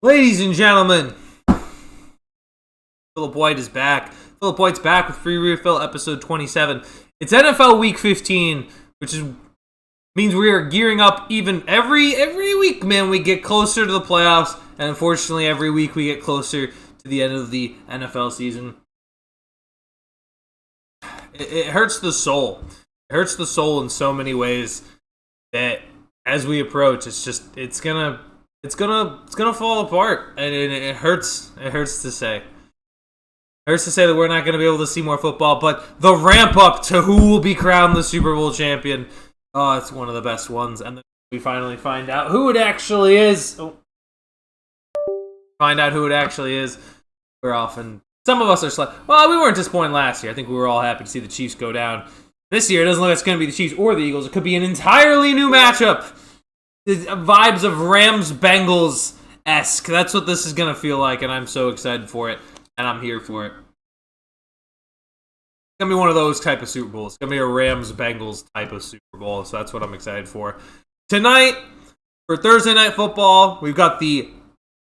Ladies and gentlemen, Philip White is back. Philip White's back with Free Refill episode 27. It's NFL Week 15, which means we are gearing up even every week, man. We get closer to the playoffs, and unfortunately, every week we get closer to the end of the NFL season. It hurts the soul. It hurts the soul in so many ways that as we approach, it's gonna fall apart, and it hurts. It hurts to say. It hurts to say that we're not going to be able to see more football, but the ramp up to who will be crowned the Super Bowl champion, it's one of the best ones. And then we finally find out who it actually is. We're often, some of us are well, we weren't disappointed last year. I think we were all happy to see the Chiefs go down. This year, it doesn't look like it's going to be the Chiefs or the Eagles. It could be an entirely new matchup. The vibes of Rams-Bengals-esque. That's what this is going to feel like, and I'm so excited for it, and I'm here for it. It's going to be one of those type of Super Bowls. It's going to be a Rams-Bengals type of Super Bowl, so that's what I'm excited for. Tonight, for Thursday Night Football, we've got the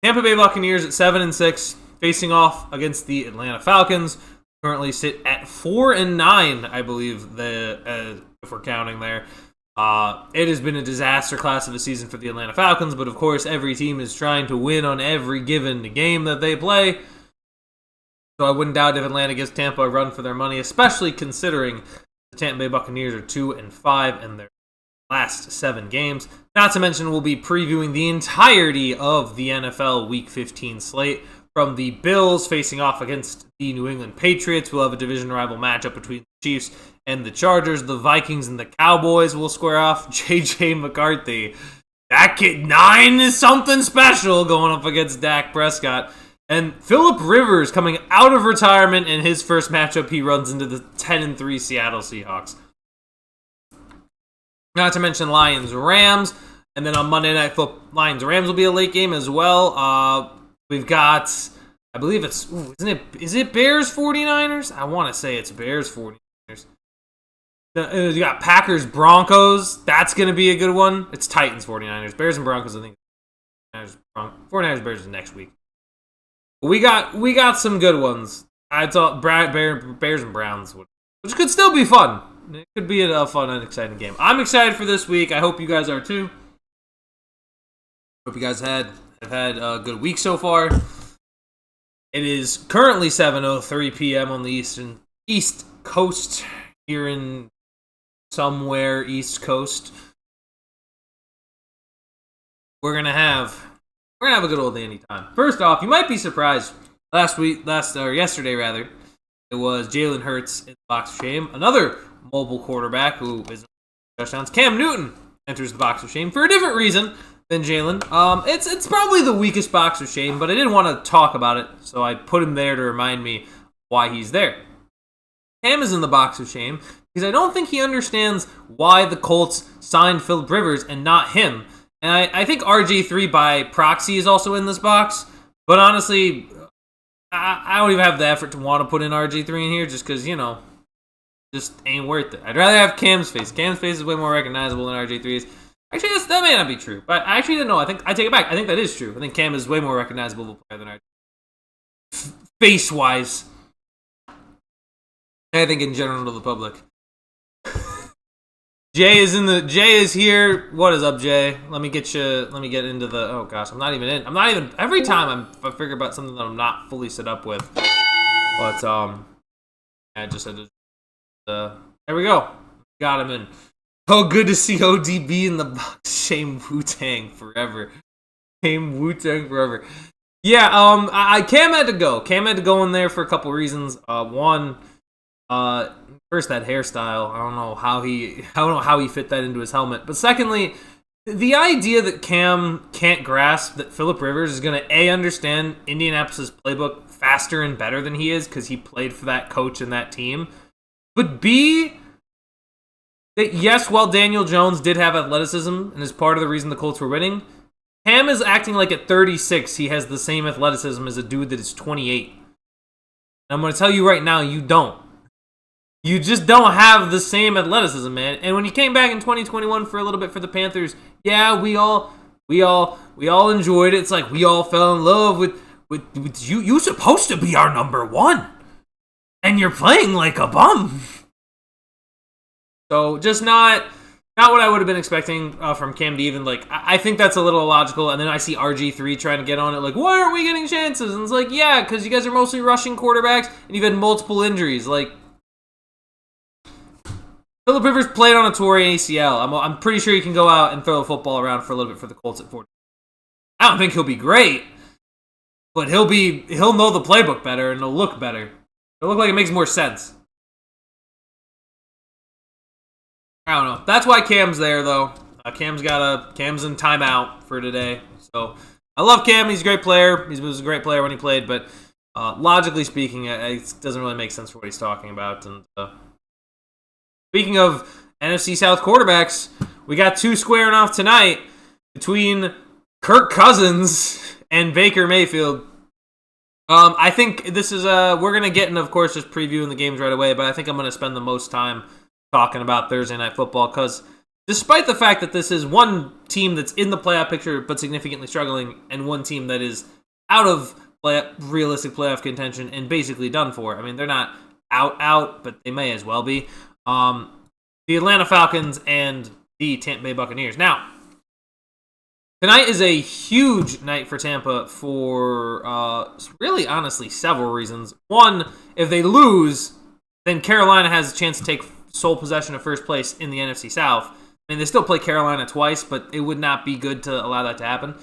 Tampa Bay Buccaneers at 7-6, facing off against the Atlanta Falcons. Currently sit at 4-9, I believe, if we're counting there. It has been a disaster class of a season for the Atlanta Falcons, but of course every team is trying to win on every given game that they play. So I wouldn't doubt if Atlanta gives Tampa a run for their money, especially considering the Tampa Bay Buccaneers are 2-5 in their last 7 games. Not to mention we'll be previewing the entirety of the NFL Week 15 slate, from the Bills facing off against the New England Patriots. We'll have a division rival matchup between the Chiefs and the Chargers. The Vikings and the Cowboys will square off. J.J. McCarthy, that kid 9 is something special, going up against Dak Prescott. And Philip Rivers coming out of retirement, in his first matchup he runs into the 10-3 Seattle Seahawks. Not to mention Lions-Rams. And then on Monday Night Football, Lions-Rams will be a late game as well. We've got, I believe it's, is it Bears-49ers? I want to say it's Bears-49ers. You got Packers-Broncos. That's going to be a good one. It's Titans-49ers. Bears and Broncos, I think. 49ers-Bears is next week. We got some good ones. I thought Bears and Browns, which could still be fun. It could be a fun and exciting game. I'm excited for this week. I hope you guys are too. Hope you guys have had a good week so far. It is currently 7:03 p.m. on the East Coast here in somewhere East Coast. We're gonna have a good old dandy time. First off, you might be surprised. Yesterday rather, it was Jalen Hurts in the box of shame. Another mobile quarterback who is touchdowns. Cam Newton enters the box of shame for a different reason than Jalen. It's probably the weakest box of shame, but I didn't want to talk about it, so I put him there to remind me why he's there. Cam is in the box of shame because I don't think he understands why the Colts signed Philip Rivers and not him. And I think RG3 by proxy is also in this box, but honestly, I don't even have the effort to want to put in RG3 in here just because, just ain't worth it. I'd rather have Cam's face. Cam's face is way more recognizable than RG3's. Actually, that may not be true, but I actually didn't know. I take it back. I think that is true. I think Cam is way more recognizable of a player than RG3. Face-wise. I think in general to the public. Jay is here. What is up, Jay? Let me get into the, oh gosh, every time I figure about something that I'm not fully set up with. But, I just had to, there we go. Got him in. Oh, good to see ODB in the box. Shame Wu-Tang forever. Shame Wu-Tang forever. Yeah, Cam had to go. Cam had to go in there for a couple reasons. One, first that hairstyle. I don't know how he fit that into his helmet. But secondly, the idea that Cam can't grasp that Philip Rivers is going to understand Indianapolis' playbook faster and better than he is because he played for that coach and that team. But B, that yes, while Daniel Jones did have athleticism and is part of the reason the Colts were winning, Cam is acting like at 36 he has the same athleticism as a dude that is 28. And I'm going to tell you right now, you don't. You just don't have the same athleticism, man. And when you came back in 2021 for a little bit for the Panthers, yeah, we all We all enjoyed it. It's like we all fell in love with you. You're supposed to be our number one, and you're playing like a bum. So just not what I would have been expecting from Cam Deven. Like, I think that's a little illogical. And then I see RG3 trying to get on it. Like, why aren't we getting chances? And it's like, yeah, because you guys are mostly rushing quarterbacks, and you've had multiple injuries. Like, Phillip Rivers played on a torn ACL. I'm pretty sure he can go out and throw a football around for a little bit for the Colts at 40. I don't think he'll be great, but he'll know the playbook better, and it'll look better. It'll look like it makes more sense. I don't know. That's why Cam's there, though. Cam's in timeout for today. So I love Cam. He's a great player. He was a great player when he played, but logically speaking, it doesn't really make sense for what he's talking about. And speaking of NFC South quarterbacks, we got two squaring off tonight between Kirk Cousins and Baker Mayfield. I think this is we're gonna get into, of course, just previewing the games right away, but I think I'm gonna spend the most time talking about Thursday Night Football, because despite the fact that this is one team that's in the playoff picture but significantly struggling, and one team that is out of realistic playoff contention and basically done for. I mean, they're not out, but they may as well be. The Atlanta Falcons and the Tampa Bay Buccaneers. Now, tonight is a huge night for Tampa for really, honestly, several reasons. One, if they lose, then Carolina has a chance to take sole possession of first place in the NFC South. I mean, they still play Carolina twice, but it would not be good to allow that to happen.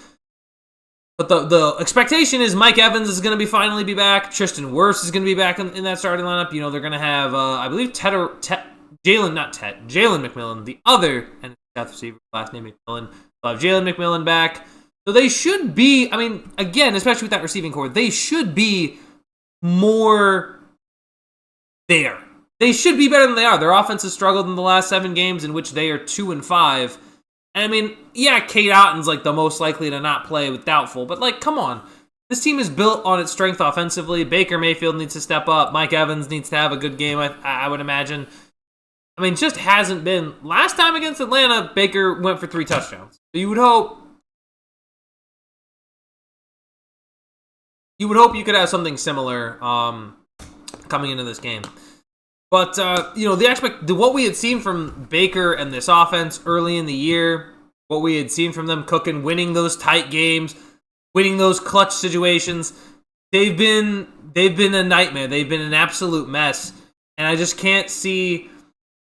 But the expectation is Mike Evans is going to finally be back. Tristan Wirfs is going to be back in that starting lineup. You know, they're going to have, I believe, Jalen McMillan, the other NFC South receiver, last name McMillan. They'll have Jalen McMillan back. So they should be, I mean, again, especially with that receiving core, they should be more there. They should be better than they are. Their offense has struggled in the last 7 games, in which they are 2-5. And I mean, yeah, Kate Otton's like the most likely to not play with doubtful, but like, come on. This team is built on its strength offensively. Baker Mayfield needs to step up. Mike Evans needs to have a good game, I would imagine. I mean, just hasn't been. Last time against Atlanta, Baker went for 3 touchdowns. So you would hope you could have something similar coming into this game. But, what we had seen from Baker and this offense early in the year, what we had seen from them cooking, winning those tight games, winning those clutch situations, they've been a nightmare. They've been an absolute mess. And I just can't see.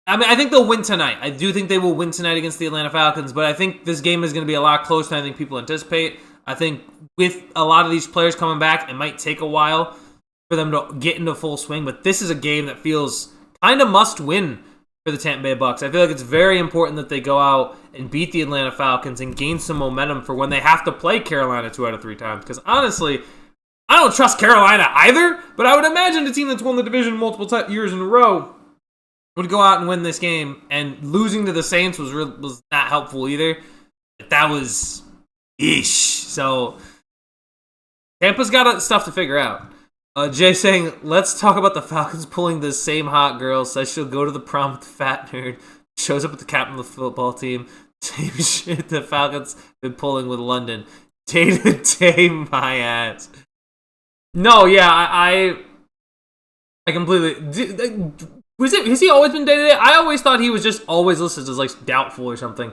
I mean, I think they'll win tonight. I do think they will win tonight against the Atlanta Falcons, but I think this game is going to be a lot closer than I think people anticipate. I think with a lot of these players coming back, it might take a while for them to get into full swing, but this is a game that feels kind of must win for the Tampa Bay Bucs. I feel like it's very important that they go out and beat the Atlanta Falcons and gain some momentum for when they have to play Carolina 2 out of 3 times. Because honestly, I don't trust Carolina either, but I would imagine the team that's won the division multiple years in a row would go out and win this game. And losing to the Saints was not helpful either. But that was ish. So Tampa's got stuff to figure out. Jay saying, let's talk about the Falcons pulling this same hot girl. Says she'll go to the prom with the fat nerd. Shows up with the captain of the football team. Same shit the Falcons been pulling with London. Day to day, my ass. No, yeah, I completely. Has he always been day to day? I always thought he was just always listed as like doubtful or something.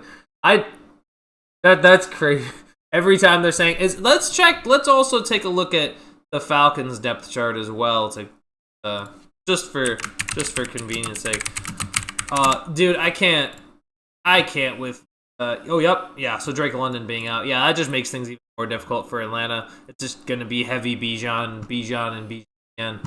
That's crazy. Every time they're saying let's check. Let's also take a look at the Falcons depth chart as well, to just for convenience sake. Dude, I can't with so Drake London being out. Yeah, that just makes things even more difficult for Atlanta. It's just gonna be heavy Bijan again.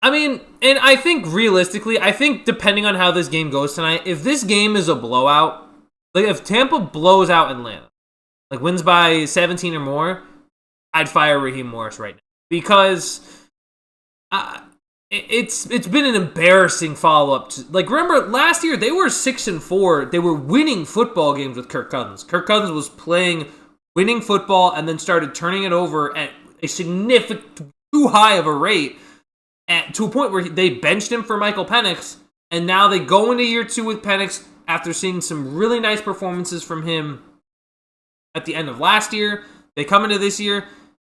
I mean, and I think realistically, depending on how this game goes tonight, if this game is a blowout, like if Tampa blows out Atlanta, like wins by 17 or more, I'd fire Raheem Morris right now, because it's been an embarrassing follow-up. Like, remember, last year, they were 6-4. They were winning football games with Kirk Cousins. Kirk Cousins was playing winning football and then started turning it over at a significant, too high of a rate, to a point where they benched him for Michael Penix, and now they go into year 2 with Penix after seeing some really nice performances from him at the end of last year. They come into this year.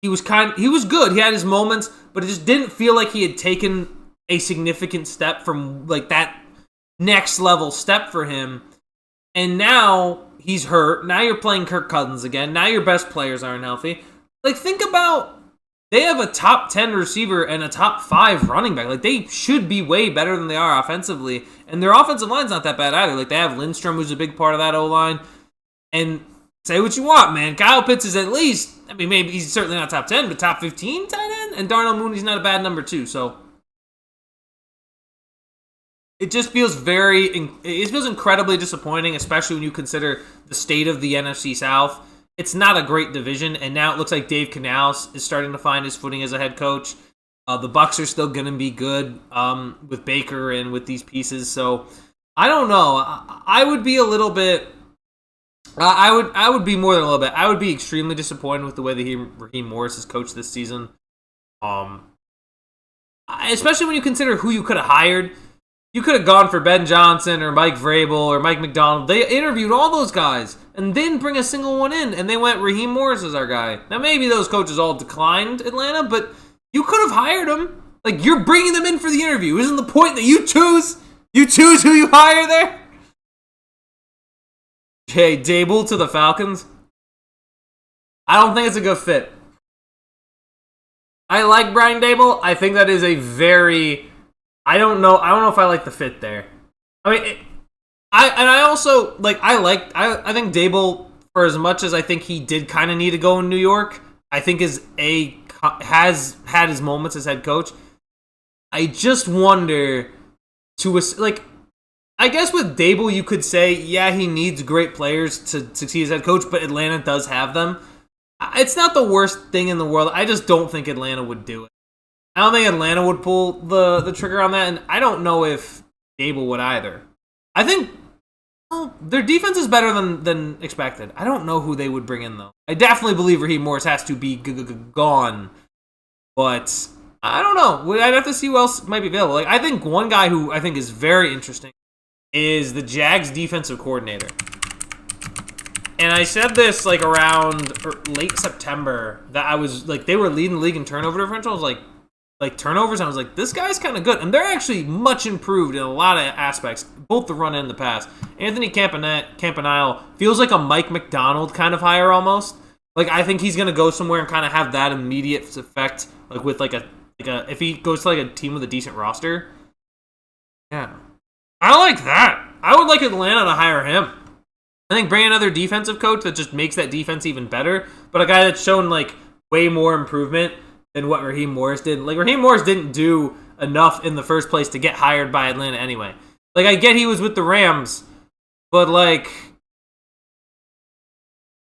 He was good. He had his moments, but it just didn't feel like he had taken a significant step from like that next level step for him. And now he's hurt. Now you're playing Kirk Cousins again. Now your best players aren't healthy. Like, think about, they have a top 10 receiver and a top 5 running back. Like, they should be way better than they are offensively. And their offensive line's not that bad either. Like, they have Lindstrom, who's a big part of that O-line. And say what you want, man. Kyle Pitts is at least, I mean, maybe he's certainly not top 10, but top 15 tight end? And Darnell Mooney's not a bad number 2, so it just feels it feels incredibly disappointing, especially when you consider the state of the NFC South. It's not a great division, and now it looks like Dave Canales is starting to find his footing as a head coach. The Bucs are still going to be good with Baker and with these pieces, so I don't know. I would be a little bit. I would be more than a little bit. I would be extremely disappointed with the way that Raheem Morris has coached this season. Especially when you consider who you could have hired. You could have gone for Ben Johnson or Mike Vrabel or Mike McDonald. They interviewed all those guys and didn't bring a single one in, and they went, Raheem Morris is our guy. Now, maybe those coaches all declined Atlanta, but you could have hired them. Like, you're bringing them in for the interview. Isn't the point that you choose who you hire there? Okay, Dable to the Falcons. I don't think it's a good fit. I like Brian Dable. I think that is a very... I don't know if I like the fit there. I mean, I think Dable, for as much as I think he did kind of need to go in New York, I think has had his moments as head coach. I just wonder I guess with Dable you could say, yeah, he needs great players to succeed as head coach, but Atlanta does have them. It's not the worst thing in the world. I just don't think Atlanta would do it. I don't think Atlanta would pull the trigger on that, and I don't know if Dable would either. I think their defense is better than expected. I don't know who they would bring in, though. I definitely believe Raheem Morris has to be gone, but I don't know. I'd have to see who else might be available. Like, I think one guy who I think is very interesting is the Jags defensive coordinator. And I said this like around late September that I was like, they were leading the league in turnover differential. I was like turnovers, and I was like, this guy's kind of good. And they're actually much improved in a lot of aspects, both the run and the pass. Anthony Campanile feels like a Mike McDonald kind of hire almost. Like, I think he's going to go somewhere and kind of have that immediate effect, like with like a if he goes to like a team with a decent roster. Yeah. I like that. I would like Atlanta to hire him. I think bring another defensive coach that just makes that defense even better, but a guy that's shown like way more improvement than what Raheem Morris did. Like, Raheem Morris didn't do enough in the first place to get hired by Atlanta anyway. Like, I get he was with the Rams, but like,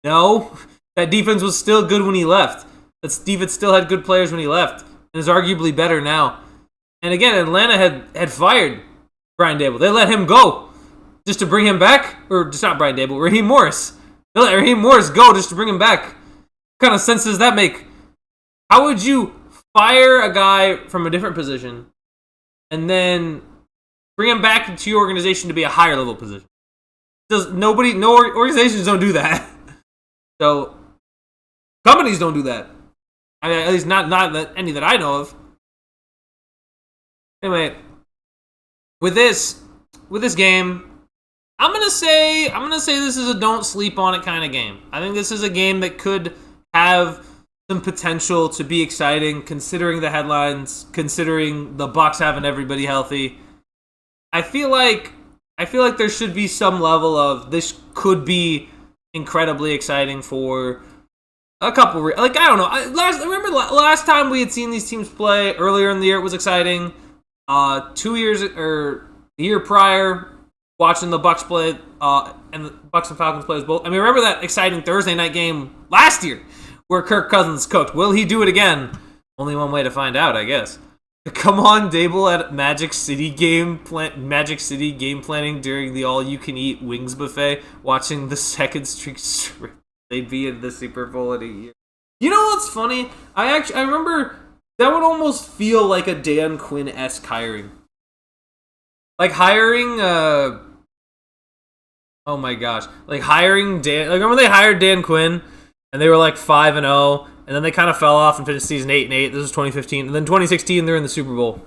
no, that defense was still good when he left. That defense still had good players when he left, and is arguably better now. And again, Atlanta had fired Brian Dable. They let him go just to bring him back, or just not Brian Dable, Raheem Morris. They let Raheem Morris go just to bring him back. What kind of sense does that make? How would you fire a guy from a different position and then bring him back into your organization to be a higher level position? No organizations don't do that. So companies don't do that. I mean, at least not that any that I know of. Anyway, with this game, I'm gonna say this is a don't sleep on it kind of game. I think this is a game that could have some potential to be exciting, considering the headlines, considering the Bucs having everybody healthy. I feel like there should be some level of this could be incredibly exciting for a couple. I don't know. Remember last time we had seen these teams play earlier in the year, it was exciting. 2 years or the year prior, watching the Bucs play and the Bucs and Falcons play as both. I mean, remember that exciting Thursday night game last year where Kirk Cousins coached. Will he do it again? Only one way to find out, I guess. Come on, Dable at Magic City game planning during the all-you-can-eat wings buffet, watching the second streak they'd be in the Super Bowl in a year. You know what's funny? I remember that would almost feel like a Dan Quinn-esque hiring. Like hiring Oh my gosh. Like hiring Dan, like remember they hired Dan Quinn and they were like 5-0 and then they kind of fell off and finished the season 8-8. This was 2015. And then 2016 they're in the Super Bowl.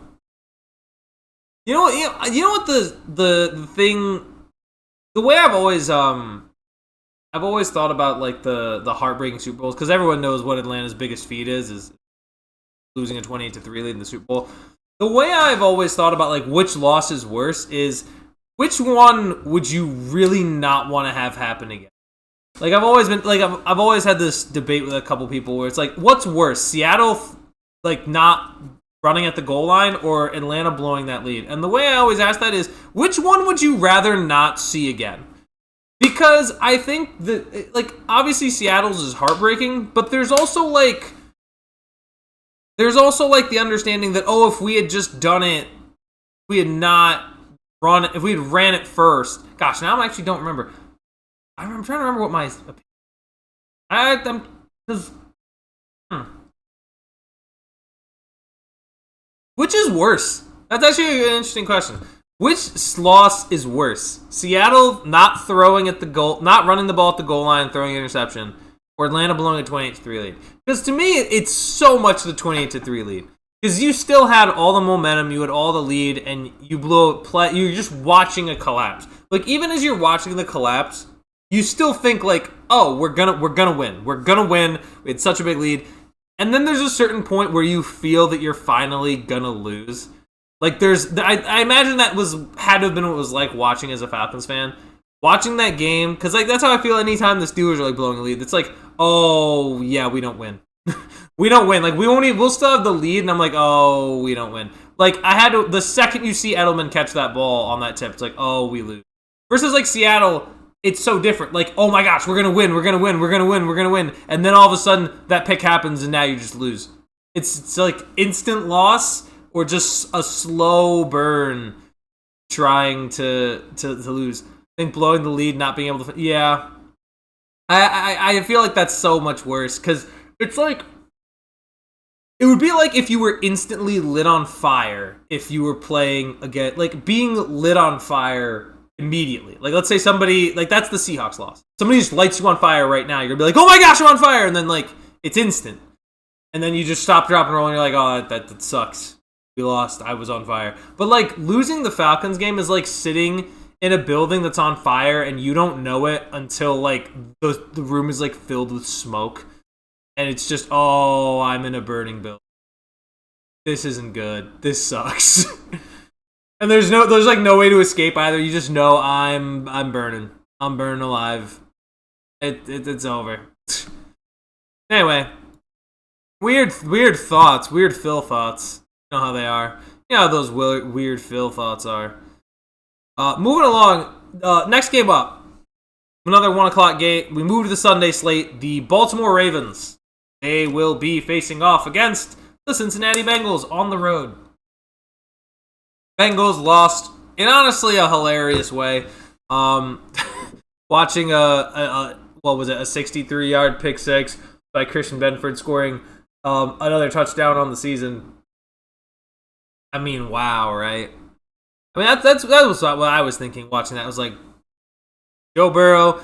You know what? You know what the thing, the way I've always thought about like the heartbreaking Super Bowls, because everyone knows what Atlanta's biggest feat is losing a 28-3 lead in the Super Bowl. The way I've always thought about like which loss is worse is which one would you really not want to have happen again? Like I've always had this debate with a couple people where it's like, what's worse, Seattle like not running at the goal line or Atlanta blowing that lead? And the way I always ask that is, which one would you rather not see again? Because I think that, like, obviously Seattle's is heartbreaking, but there's also like the understanding that, oh, if we had just done it, we had not run it, if we had ran it first. Gosh, now I actually don't remember. I'm trying to remember what my Which is worse? That's actually an interesting question. Which loss is worse? Seattle not throwing at the goal, not running the ball at the goal line, throwing an interception, or Atlanta blowing a 28-3 lead? Because to me, it's so much the 28-3 lead. Because you still had all the momentum, you had all the lead, and you blew a play. You're just watching a collapse. Like even as you're watching the collapse, you still think like, oh, we're gonna win. We're gonna win. We had such a big lead. And then there's a certain point where you feel that you're finally gonna lose. Like I imagine that had to have been what it was like watching as a Falcons fan, watching that game, because like that's how I feel anytime the Steelers are like blowing a lead. It's like, oh yeah, we don't win, we don't win. Like we'll still have the lead, and I'm like, oh, we don't win. Like I had to, the second you see Edelman catch that ball on that tip, it's like, oh, we lose. Versus like Seattle, it's so different. Like, oh my gosh, we're gonna win, we're gonna win, we're gonna win, we're gonna win, and then all of a sudden that pick happens, and now you just lose. It's like instant loss. Or just a slow burn trying to lose. I think blowing the lead, not being able to... Yeah. I feel like that's so much worse. Because it's like... It would be like if you were instantly lit on fire if you were playing again. Like being lit on fire immediately. Like let's say somebody... Like that's the Seahawks loss. Somebody just lights you on fire right now. You're going to be like, oh my gosh, I'm on fire! And then like, it's instant. And then you just stop, drop, and roll, and you're like, oh, that sucks. We lost. I was on fire. But like losing the Falcons game is like sitting in a building that's on fire and you don't know it until like the room is like filled with smoke and it's just, oh, I'm in a burning building. This isn't good. This sucks. And there's like no way to escape either. You just know I'm burning. I'm burning alive. It's over. Anyway, weird thoughts. Weird Phil thoughts. You know how they are. You know how those weird Phil thoughts are. Moving along, next game up. Another 1 o'clock game. We move to the Sunday slate. The Baltimore Ravens. They will be facing off against the Cincinnati Bengals on the road. Bengals lost in honestly a hilarious way. Watching a 63-yard pick six by Christian Benford scoring another touchdown on the season. I mean, wow, right? I mean, that was what I was thinking watching that. I was like, Joe Burrow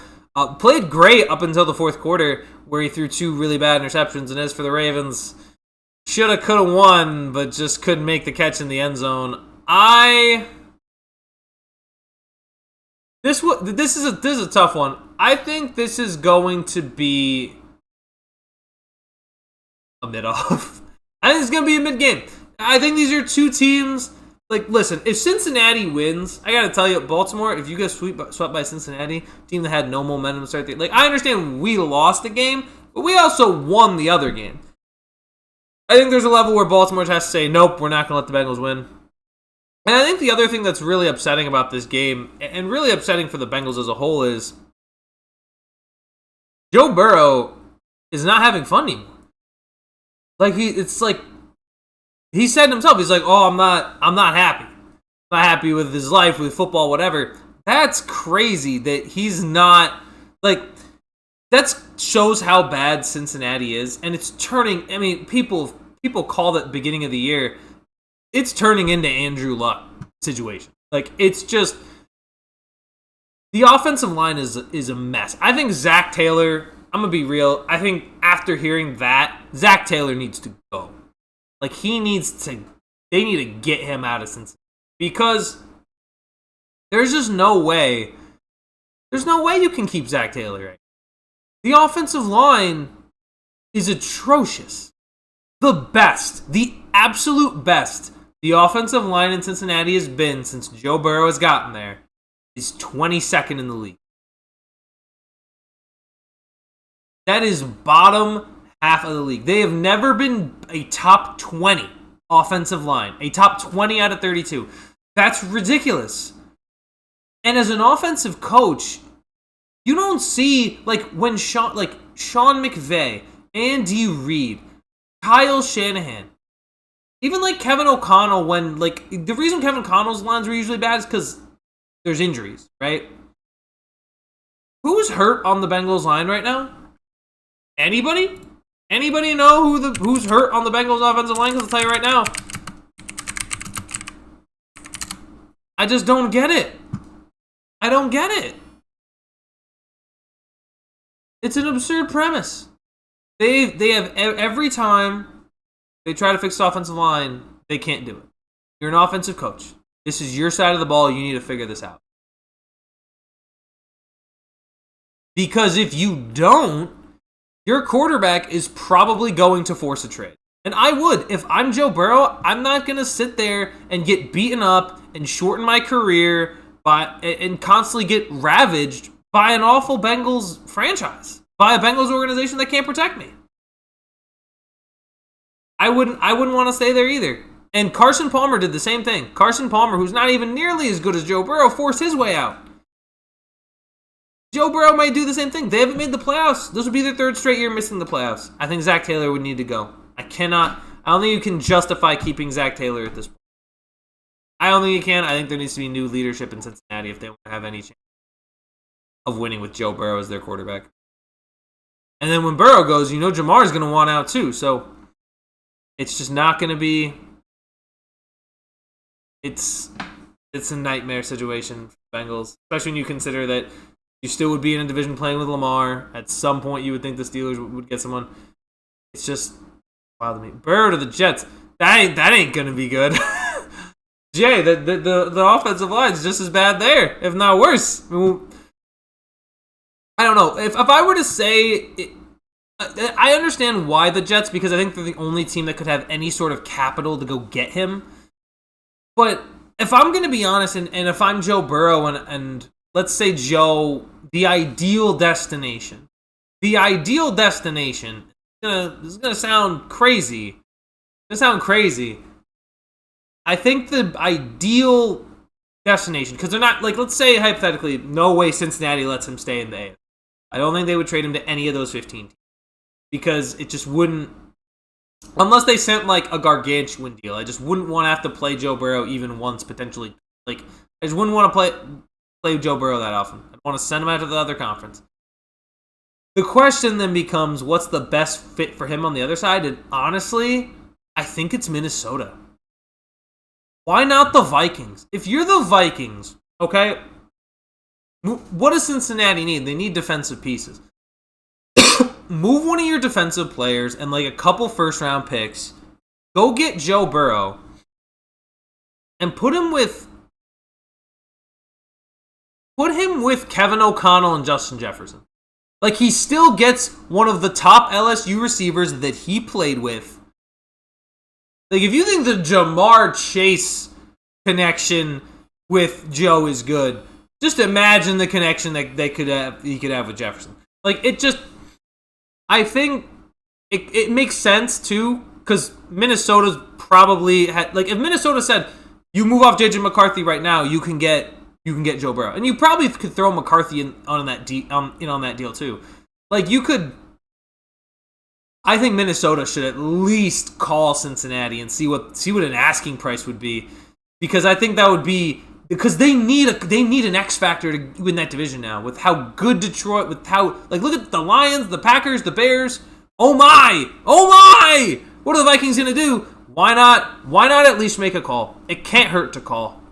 played great up until the fourth quarter where he threw 2 really bad interceptions. And as for the Ravens, shoulda, coulda won, but just couldn't make the catch in the end zone. This is a tough one. I think this is going to be a mid-off. I think it's going to be a mid-game. I think these are two teams. Like, listen, if Cincinnati wins, I gotta tell you, Baltimore, if you get swept by Cincinnati, team that had no momentum to start the... Like, I understand we lost the game, but we also won the other game. I think there's a level where Baltimore has to say, nope, we're not gonna let the Bengals win. And I think the other thing that's really upsetting about this game, and really upsetting for the Bengals as a whole, is Joe Burrow is not having fun anymore. Like, it's like... He said himself, he's like, oh, I'm not happy. I'm not happy with his life, with football, whatever. That's crazy that he's not, like, that shows how bad Cincinnati is. And it's turning, I mean, people called it beginning of the year. It's turning into Andrew Luck situation. Like, it's just, The offensive line is a mess. I think Zach Taylor, I'm going to be real, I think after hearing that, Zach Taylor needs to go. Like, they need to get him out of Cincinnati. Because there's just no way you can keep Zach Taylor right. The offensive line is atrocious. The best, the absolute best the offensive line in Cincinnati has been since Joe Burrow has gotten there is 22nd in the league. That is bottom half of the league. They have never been a top 20 offensive line, a top 20 out of 32. That's ridiculous. And as an offensive coach, you don't see when Sean McVay, Andy Reid, Kyle Shanahan, even Kevin O'Connell, when the reason Kevin O'Connell's lines were usually bad is because there's injuries, right? Who's hurt on the Bengals line right now? Anybody? Anybody know who's hurt on the Bengals offensive line? Because I'll tell you right now, I just don't get it. I don't get it. It's an absurd premise. They have every time they try to fix the offensive line, they can't do it. You're an offensive coach. This is your side of the ball. You need to figure this out. Because if you don't, your quarterback is probably going to force a trade. And I would. If I'm Joe Burrow, I'm not going to sit there and get beaten up and shorten my career and constantly get ravaged by an awful Bengals franchise, by a Bengals organization that can't protect me. I wouldn't want to stay there either. And Carson Palmer did the same thing. Carson Palmer, who's not even nearly as good as Joe Burrow, forced his way out. Joe Burrow might do the same thing. They haven't made the playoffs. This would be their third straight year missing the playoffs. I think Zach Taylor would need to go. I don't think you can justify keeping Zach Taylor at this point. I don't think you can. I think there needs to be new leadership in Cincinnati if they want to have any chance of winning with Joe Burrow as their quarterback. And then when Burrow goes, Jamar is going to want out too. So it's just not going to be. It's a nightmare situation for the Bengals, especially when you consider that you still would be in a division playing with Lamar. At some point, you would think the Steelers would get someone. It's just wild to me. Burrow to the Jets. That ain't going to be good. Jay, the offensive line is just as bad there, if not worse. I don't know. If I were to say, I understand why the Jets, because I think they're the only team that could have any sort of capital to go get him. But if I'm going to be honest, and if I'm Joe Burrow, and let's say Joe, the ideal destination this is going to sound crazy. I think the ideal destination, because they're not, let's say hypothetically, no way Cincinnati lets him stay in the AFC. I don't think they would trade him to any of those 15 teams. Because it just wouldn't, unless they sent a gargantuan deal, I just wouldn't want to have to play Joe Burrow even once potentially. I just wouldn't want to play Joe Burrow that often. I'd want to send him out to the other conference. The question then becomes, what's the best fit for him on the other side? And honestly, I think it's Minnesota. Why not the Vikings? If you're the Vikings, okay, what does Cincinnati need? They need defensive pieces. Move one of your defensive players and a couple first-round picks. Go get Joe Burrow and put him with Kevin O'Connell and Justin Jefferson. He still gets one of the top LSU receivers that he played with. If you think the Jamar Chase connection with Joe is good, just imagine the connection that he could have with Jefferson. I think it makes sense too, because Minnesota's probably had, if Minnesota said, you move off JJ McCarthy right now, you can get Joe Burrow, and you probably could throw McCarthy on that deal too. You could. I think Minnesota should at least call Cincinnati and see what an asking price would be, because I think that would be, because they need an X factor to win that division now, with how good Detroit, with how look at the Lions, the Packers, the Bears. Oh my! What are the Vikings gonna do? Why not at least make a call? It can't hurt to call.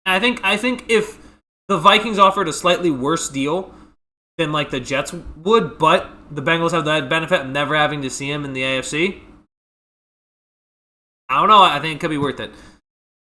And I think if the Vikings offered a slightly worse deal than like the Jets would, but the Bengals have the benefit of never having to see him in the AFC. I don't know. I think it could be worth it.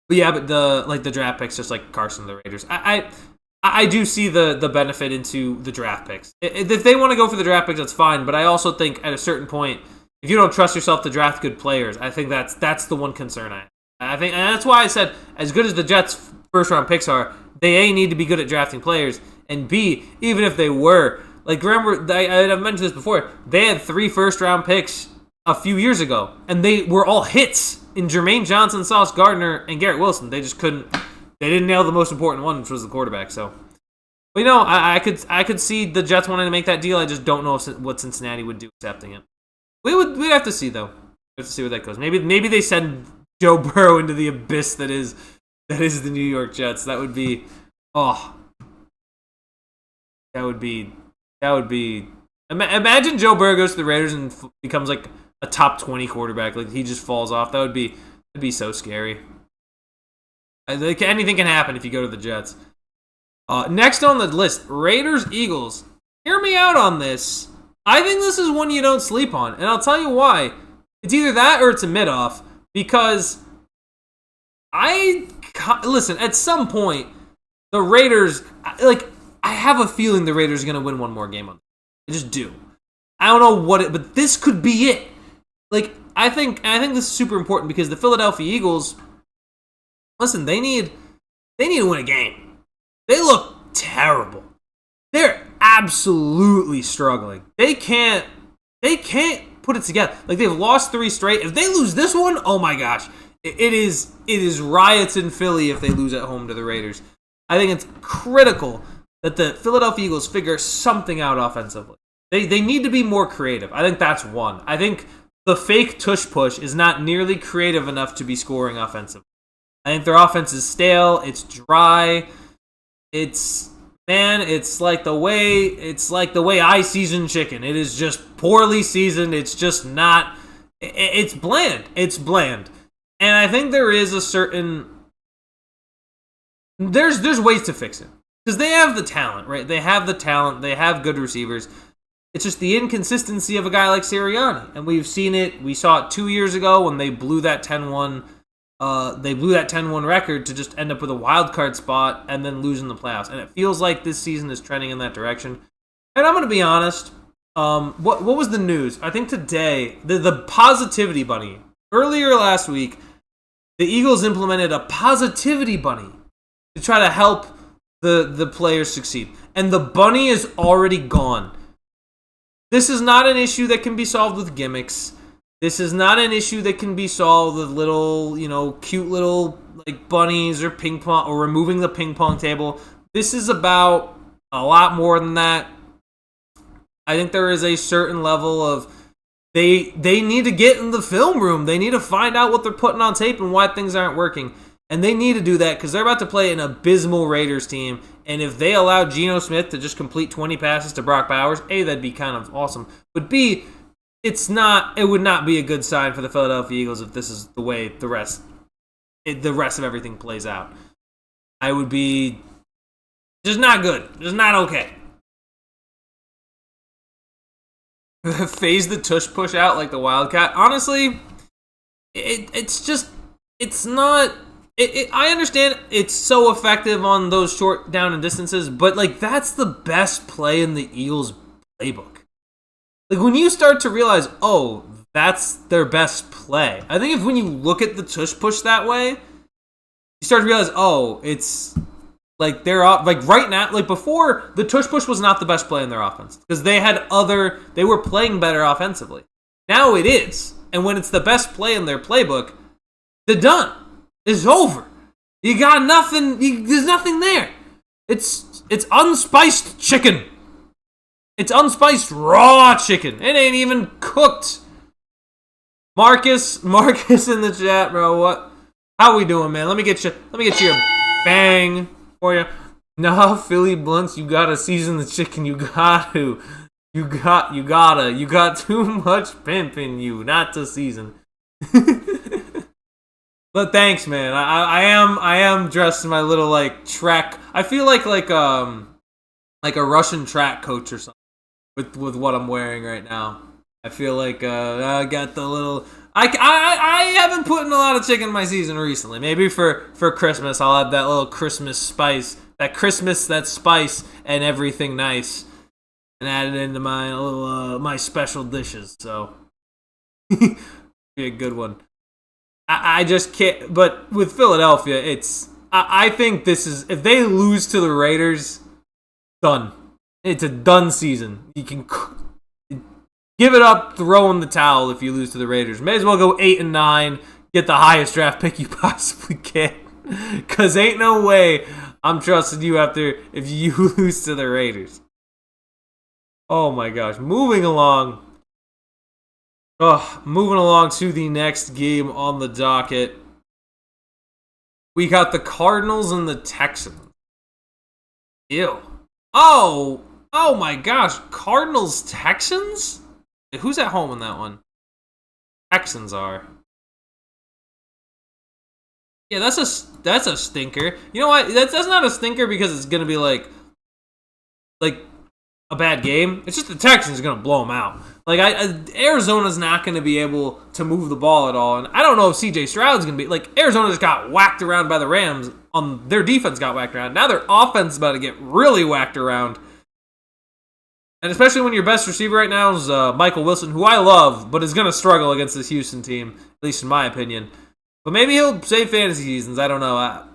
But yeah, but the draft picks, just like Carson, the Raiders. I do see the benefit into the draft picks. If they want to go for the draft picks, that's fine. But I also think at a certain point, if you don't trust yourself to draft good players, I think that's the one concern I have. I think, and that's why I said, as good as the Jets' first-round picks are, they A, need to be good at drafting players, and B, even if they were, like, remember, I've mentioned this before, they had 3 first-round picks a few years ago, and they were all hits in Jermaine Johnson, Sauce Gardner, and Garrett Wilson. They just they didn't nail the most important one, which was the quarterback, so. But, you know, I could see the Jets wanting to make that deal. I just don't know what Cincinnati would do accepting it. We'd have to see, though. We have to see where that goes. Maybe they send Joe Burrow into the abyss that is the New York Jets. That would be imagine Joe Burrow goes to the Raiders and becomes like a top 20 quarterback. Like he just falls off. That'd be so scary. Like anything can happen if you go to the Jets. Next on the list, Raiders Eagles. Hear me out on this. I think this is one you don't sleep on, and I'll tell you why. It's either that or it's a mid-off. Because listen, at some point, the Raiders, like, I have a feeling the Raiders are going to win one more game on this. I just do. I don't know but this could be it. Like, I think this is super important because the Philadelphia Eagles, listen, they need to win a game. They look terrible. They're absolutely struggling. They can't put it together. Like, they've lost 3 straight. If they lose this one, oh my gosh. It is riots in Philly if they lose at home to the Raiders. I think it's critical that the Philadelphia Eagles figure something out offensively. They need to be more creative. I think that's one. I think the fake tush push is not nearly creative enough to be scoring offensively. I think their offense is stale. It's dry. It's like the way I season chicken. It is just poorly seasoned. It's just not. It's bland. It's bland. And I think there is a certain. There's ways to fix it because they have the talent, right? They have the talent. They have good receivers. It's just the inconsistency of a guy like Sirianni, and we've seen it. We saw it 2 years ago when they blew that 10-1. They blew that 10-1 record to just end up with a wild card spot and then losing the playoffs. And it feels like this season is trending in that direction. And I'm going to be honest. What was the news? I think today, the positivity bunny. Earlier last week, the Eagles implemented a positivity bunny to try to help the players succeed. And the bunny is already gone. This is not an issue that can be solved with gimmicks. This is not an issue that can be solved with little, cute little like bunnies or ping pong or removing the ping pong table. This is about a lot more than that. I think there is a certain level of they need to get in the film room. They need to find out what they're putting on tape and why things aren't working. And they need to do that because they're about to play an abysmal Raiders team. And if they allow Geno Smith to just complete 20 passes to Brock Bowers, A, that'd be kind of awesome. But B, it would not be a good sign for the Philadelphia Eagles if this is the way the rest of everything plays out. I would be just not good. Just not okay. Phase the tush push out like the Wildcat. Honestly, it's not. I understand it's so effective on those short down and distances, but like that's the best play in the Eagles playbook. Like when you start to realize, oh, that's their best play. I think when you look at the tush push that way, you start to realize, oh, it's like they're like right now, like before the tush push was not the best play in their offense because they were playing better offensively. Now it is, and when it's the best play in their playbook, they're done. It's over. You got nothing. There's nothing there. It's unspiced chicken. It's unspiced raw chicken. It ain't even cooked. Marcus in the chat, bro. What? How we doing, man? Let me get you a bang for you. Nah, Philly Blunts, you gotta season the chicken. You got to. You got too much pimp in you not to season. But thanks, man. I am dressed in my little like track. I feel like a Russian track coach or something with what I'm wearing right now. I feel like I got the little. I haven't put in a lot of chicken in my season recently. Maybe for Christmas I'll have that little Christmas spice, that spice and everything nice, and add it into my little my special dishes. So be a good one. I just can't. But with Philadelphia, I think this is, if they lose to the Raiders, done. It's a done season. You can give it up, throw in the towel if you lose to the Raiders. May as well go 8-9, get the highest draft pick you possibly can. Because ain't no way I'm trusting you if you lose to the Raiders. Oh my gosh. Moving along to the next game on the docket. We got the Cardinals and the Texans. Ew. Oh my gosh. Cardinals, Texans? Who's at home in that one? Texans are. Yeah, that's a stinker. You know what? That's not a stinker because it's gonna be like a bad game. It's just the Texans are gonna blow them out. Like Arizona's not gonna be able to move the ball at all, and I don't know if CJ Stroud's gonna be like. Arizona just got whacked around by the Rams. Their defense got whacked around. Now their offense is about to get really whacked around. And especially when your best receiver right now is Michael Wilson, who I love, but is going to struggle against this Houston team, at least in my opinion. But maybe he'll save fantasy seasons. I don't know. I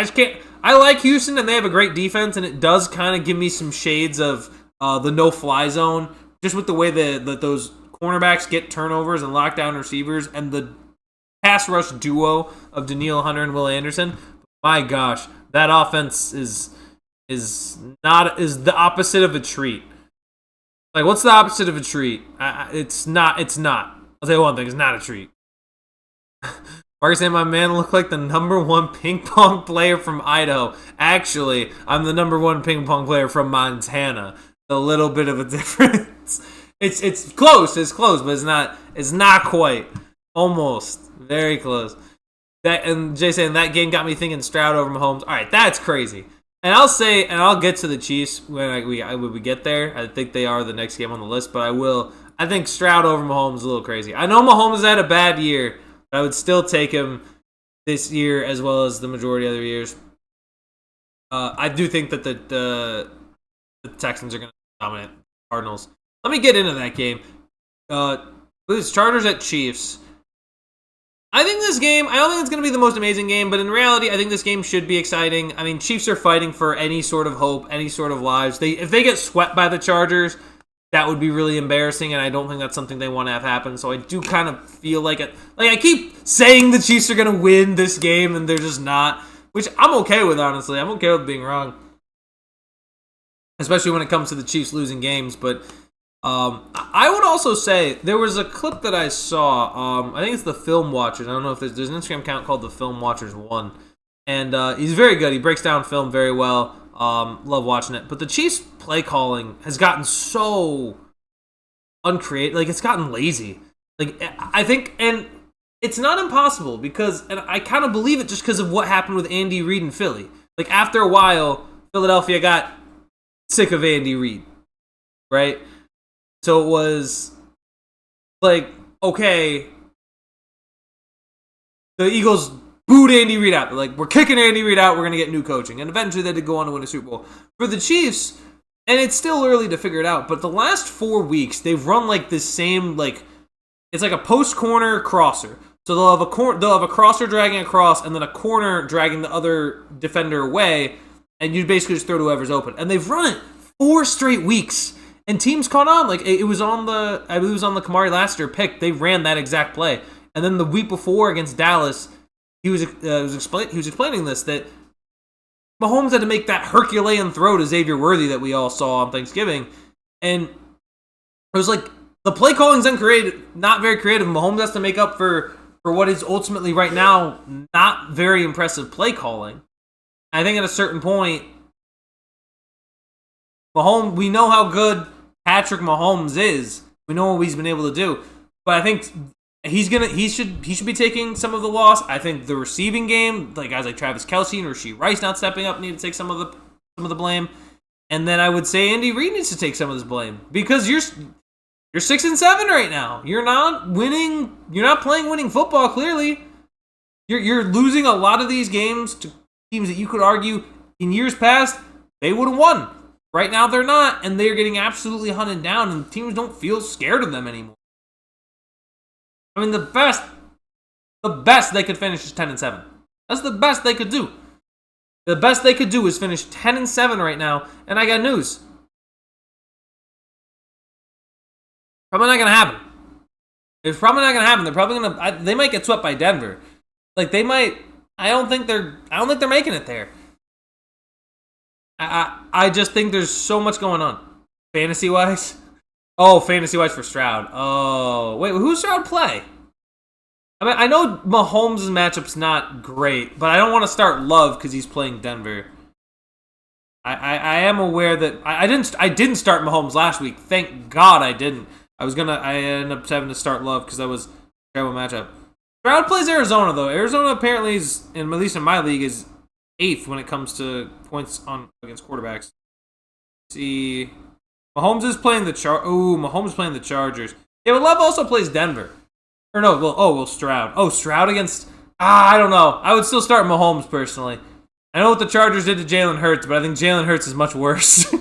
just can't. I like Houston, and they have a great defense, and it does kind of give me some shades of the no-fly zone, just with the way that those cornerbacks get turnovers and lock down receivers, and the pass rush duo of Danielle Hunter and Will Anderson. My gosh, that offense is the opposite of a treat. Like, what's the opposite of a treat? It's not. I'll tell you one thing, it's not a treat. Marcus saying my man looked like the number one ping pong player from Idaho. Actually, I'm the number one ping pong player from Montana. A little bit of a difference. It's close, but it's not quite. Almost. Very close. And Jay saying that game got me thinking Stroud over Mahomes. Alright, that's crazy. And I'll get to the Chiefs when we get there. I think they are the next game on the list, but I think Stroud over Mahomes is a little crazy. I know Mahomes had a bad year, but I would still take him this year as well as the majority of other years. I do think that the Texans are going to dominate the Cardinals. Let me get into that game. It's Chargers at Chiefs. I don't think it's going to be the most amazing game, but in reality, I think this game should be exciting. I mean, Chiefs are fighting for any sort of hope, any sort of lives. If they get swept by the Chargers, that would be really embarrassing, and I don't think that's something they want to have happen. So I do kind of feel like it. Like, I keep saying the Chiefs are going to win this game, and they're just not, which I'm okay with, honestly. I'm okay with being wrong, especially when it comes to the Chiefs losing games, but I would also say there was a clip that I saw. I think it's the Film Watchers. I don't know if there's an Instagram account called the Film Watchers 1, and he's very good. He breaks down film very well. Love watching it. But the Chiefs' play calling has gotten so uncreative. Like, it's gotten lazy. Like, I think, and it's not impossible because, and I kind of believe it just because of what happened with Andy Reid in Philly. Like, after a while, Philadelphia got sick of Andy Reid, right? So it was like, okay, the Eagles booed Andy Reid out. They're like, we're kicking Andy Reid out. We're going to get new coaching. And eventually they did go on to win a Super Bowl. For the Chiefs, and it's still early to figure it out, but the last 4 weeks, they've run like this same, like, it's like a post-corner crosser. So they'll have a crosser dragging across and then a corner dragging the other defender away, and you basically just throw to whoever's open. And they've run it 4 straight weeks. And teams caught on. Like, it was on the, I believe it was on the Kamari Lassiter pick. They ran that exact play. And then the week before against Dallas, he was explaining this, that Mahomes had to make that Herculean throw to Xavier Worthy that we all saw on Thanksgiving. And it was like, the play calling's not very creative. Mahomes has to make up for what is ultimately right now not very impressive play calling. I think at a certain point, Mahomes, we know how good Patrick Mahomes is. We know what he's been able to do. But I think He should be taking some of the loss. I think the receiving game, like guys like Travis Kelce and Rashee Rice not stepping up, need to take some of the blame. And then I would say Andy Reid needs to take some of this blame because you're 6-7 right now. You're not winning. You're not playing winning football. Clearly, you're losing a lot of these games to teams that you could argue in years past they would have won. Right now they're not, and they're getting absolutely hunted down, and teams don't feel scared of them anymore. I mean, the best they could finish is 10-7. That's the best they could do. The best they could do is finish 10-7 right now, and I got news. Probably not gonna happen. It's probably not gonna happen. They're probably gonna. They might get swept by Denver. Like they might. I don't think they're making it there. I just think there's so much going on, fantasy wise. Oh, fantasy-wise for Stroud. Oh, wait, who's Stroud play? I mean, I know Mahomes' matchup's not great, but I don't want to start Love because he's playing Denver. I am aware that I didn't start Mahomes last week. Thank God I didn't. I ended up having to start Love because that was a terrible matchup. Stroud plays Arizona though. Arizona apparently is, at least in my league, is 8th when it comes to points against quarterbacks. Let's see. Mahomes is playing Mahomes is playing the Chargers. Yeah, but Love also plays Denver. Or no, Stroud. Oh, Stroud against... I don't know. I would still start Mahomes, personally. I know what the Chargers did to Jalen Hurts, but I think Jalen Hurts is much worse.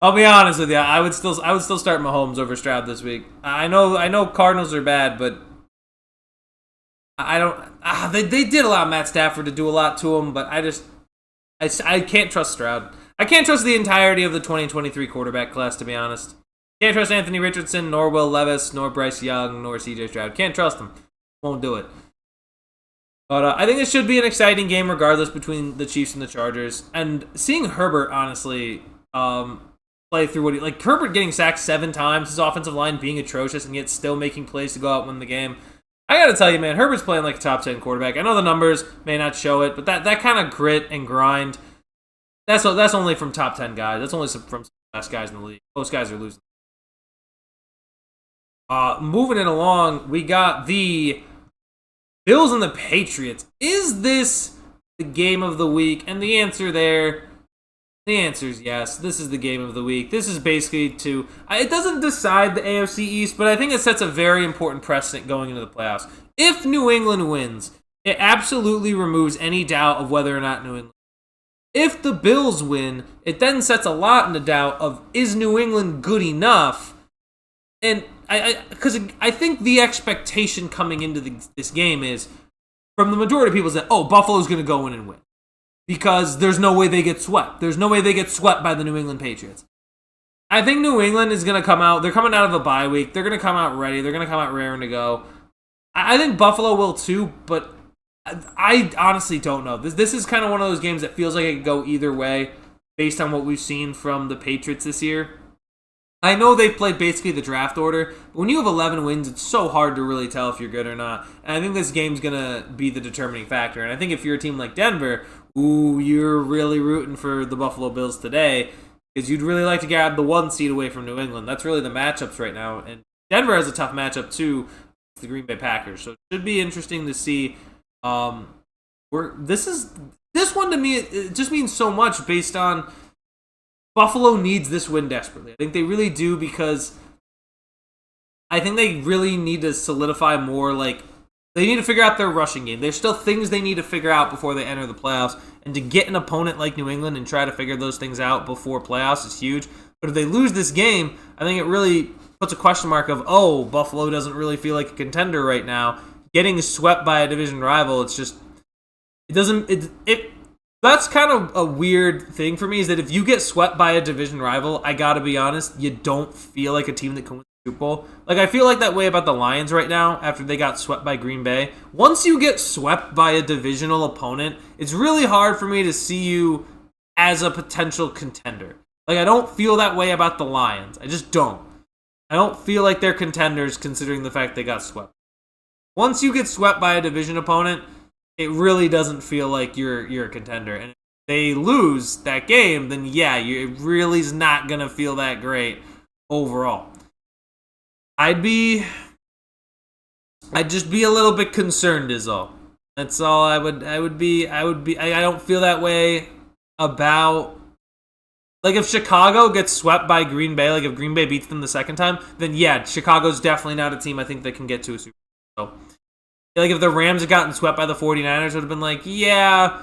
I'll be honest with you. I would still start Mahomes over Stroud this week. I know Cardinals are bad, but I don't... They did allow Matt Stafford to do a lot to him, but I can't trust Stroud. I can't trust the entirety of the 2023 quarterback class, to be honest. Can't trust Anthony Richardson, nor Will Levis, nor Bryce Young, nor C.J. Stroud. Can't trust them. Won't do it. But I think this should be an exciting game regardless between the Chiefs and the Chargers. And seeing Herbert, honestly, play through what like Herbert getting sacked 7 times, his offensive line being atrocious, and yet still making plays to go out and win the game. I gotta tell you, man, Herbert's playing like a top 10 quarterback. I know the numbers may not show it, but that kind of grit and grind, that's only from top 10 guys. That's only from some best guys in the league. Most guys are losing. Moving it along, we got the Bills and the Patriots. Is this the game of the week? And the answer is yes. This is the game of the week. This is basically it doesn't decide the AFC East, but I think it sets a very important precedent going into the playoffs. If New England wins, it absolutely removes any doubt of whether or not New England. If the Bills win, it then sets a lot into doubt of, is New England good enough? And because I think the expectation coming into this game is, from the majority of people, is that, Buffalo's going to go in and win. Because there's no way they get swept. There's no way they get swept by the New England Patriots. I think New England is going to come out. They're coming out of a bye week. They're going to come out ready. They're going to come out raring to go. I think Buffalo will too, but I honestly don't know. This is kind of one of those games that feels like it could go either way based on what we've seen from the Patriots this year. I know they've played basically the draft order, but when you have 11 wins, it's so hard to really tell if you're good or not. And I think this game's going to be the determining factor. And I think if you're a team like Denver, you're really rooting for the Buffalo Bills today because you'd really like to grab the 1 seed away from New England. That's really the matchups right now. And Denver has a tough matchup, too, with the Green Bay Packers. So it should be interesting to see. This one, to me, it just means so much based on Buffalo needs this win desperately. I think they really do because I think they really need to solidify more. Like, they need to figure out their rushing game. There's still things they need to figure out before they enter the playoffs. And to get an opponent like New England and try to figure those things out before playoffs is huge. But if they lose this game, I think it really puts a question mark of, Buffalo doesn't really feel like a contender right now. Getting swept by a division rival, it's just, that's kind of a weird thing for me, is that if you get swept by a division rival, I gotta be honest, you don't feel like a team that can win the Super Bowl. Like, I feel like that way about the Lions right now after they got swept by Green Bay. Once you get swept by a divisional opponent, it's really hard for me to see you as a potential contender. Like, I don't feel that way about the Lions. I just don't. I don't feel like they're contenders considering the fact they got swept. Once you get swept by a division opponent, it really doesn't feel like you're a contender. And if they lose that game, then it really is not going to feel that great overall. I'd be I'd just be a little bit concerned is all. That's all I would be. I don't feel that way about, like, if Chicago gets swept by Green Bay, like if Green Bay beats them the second time, then yeah, Chicago's definitely not a team I think that can get to a Super Bowl. So, like if the Rams had gotten swept by the 49ers, would have been like, yeah,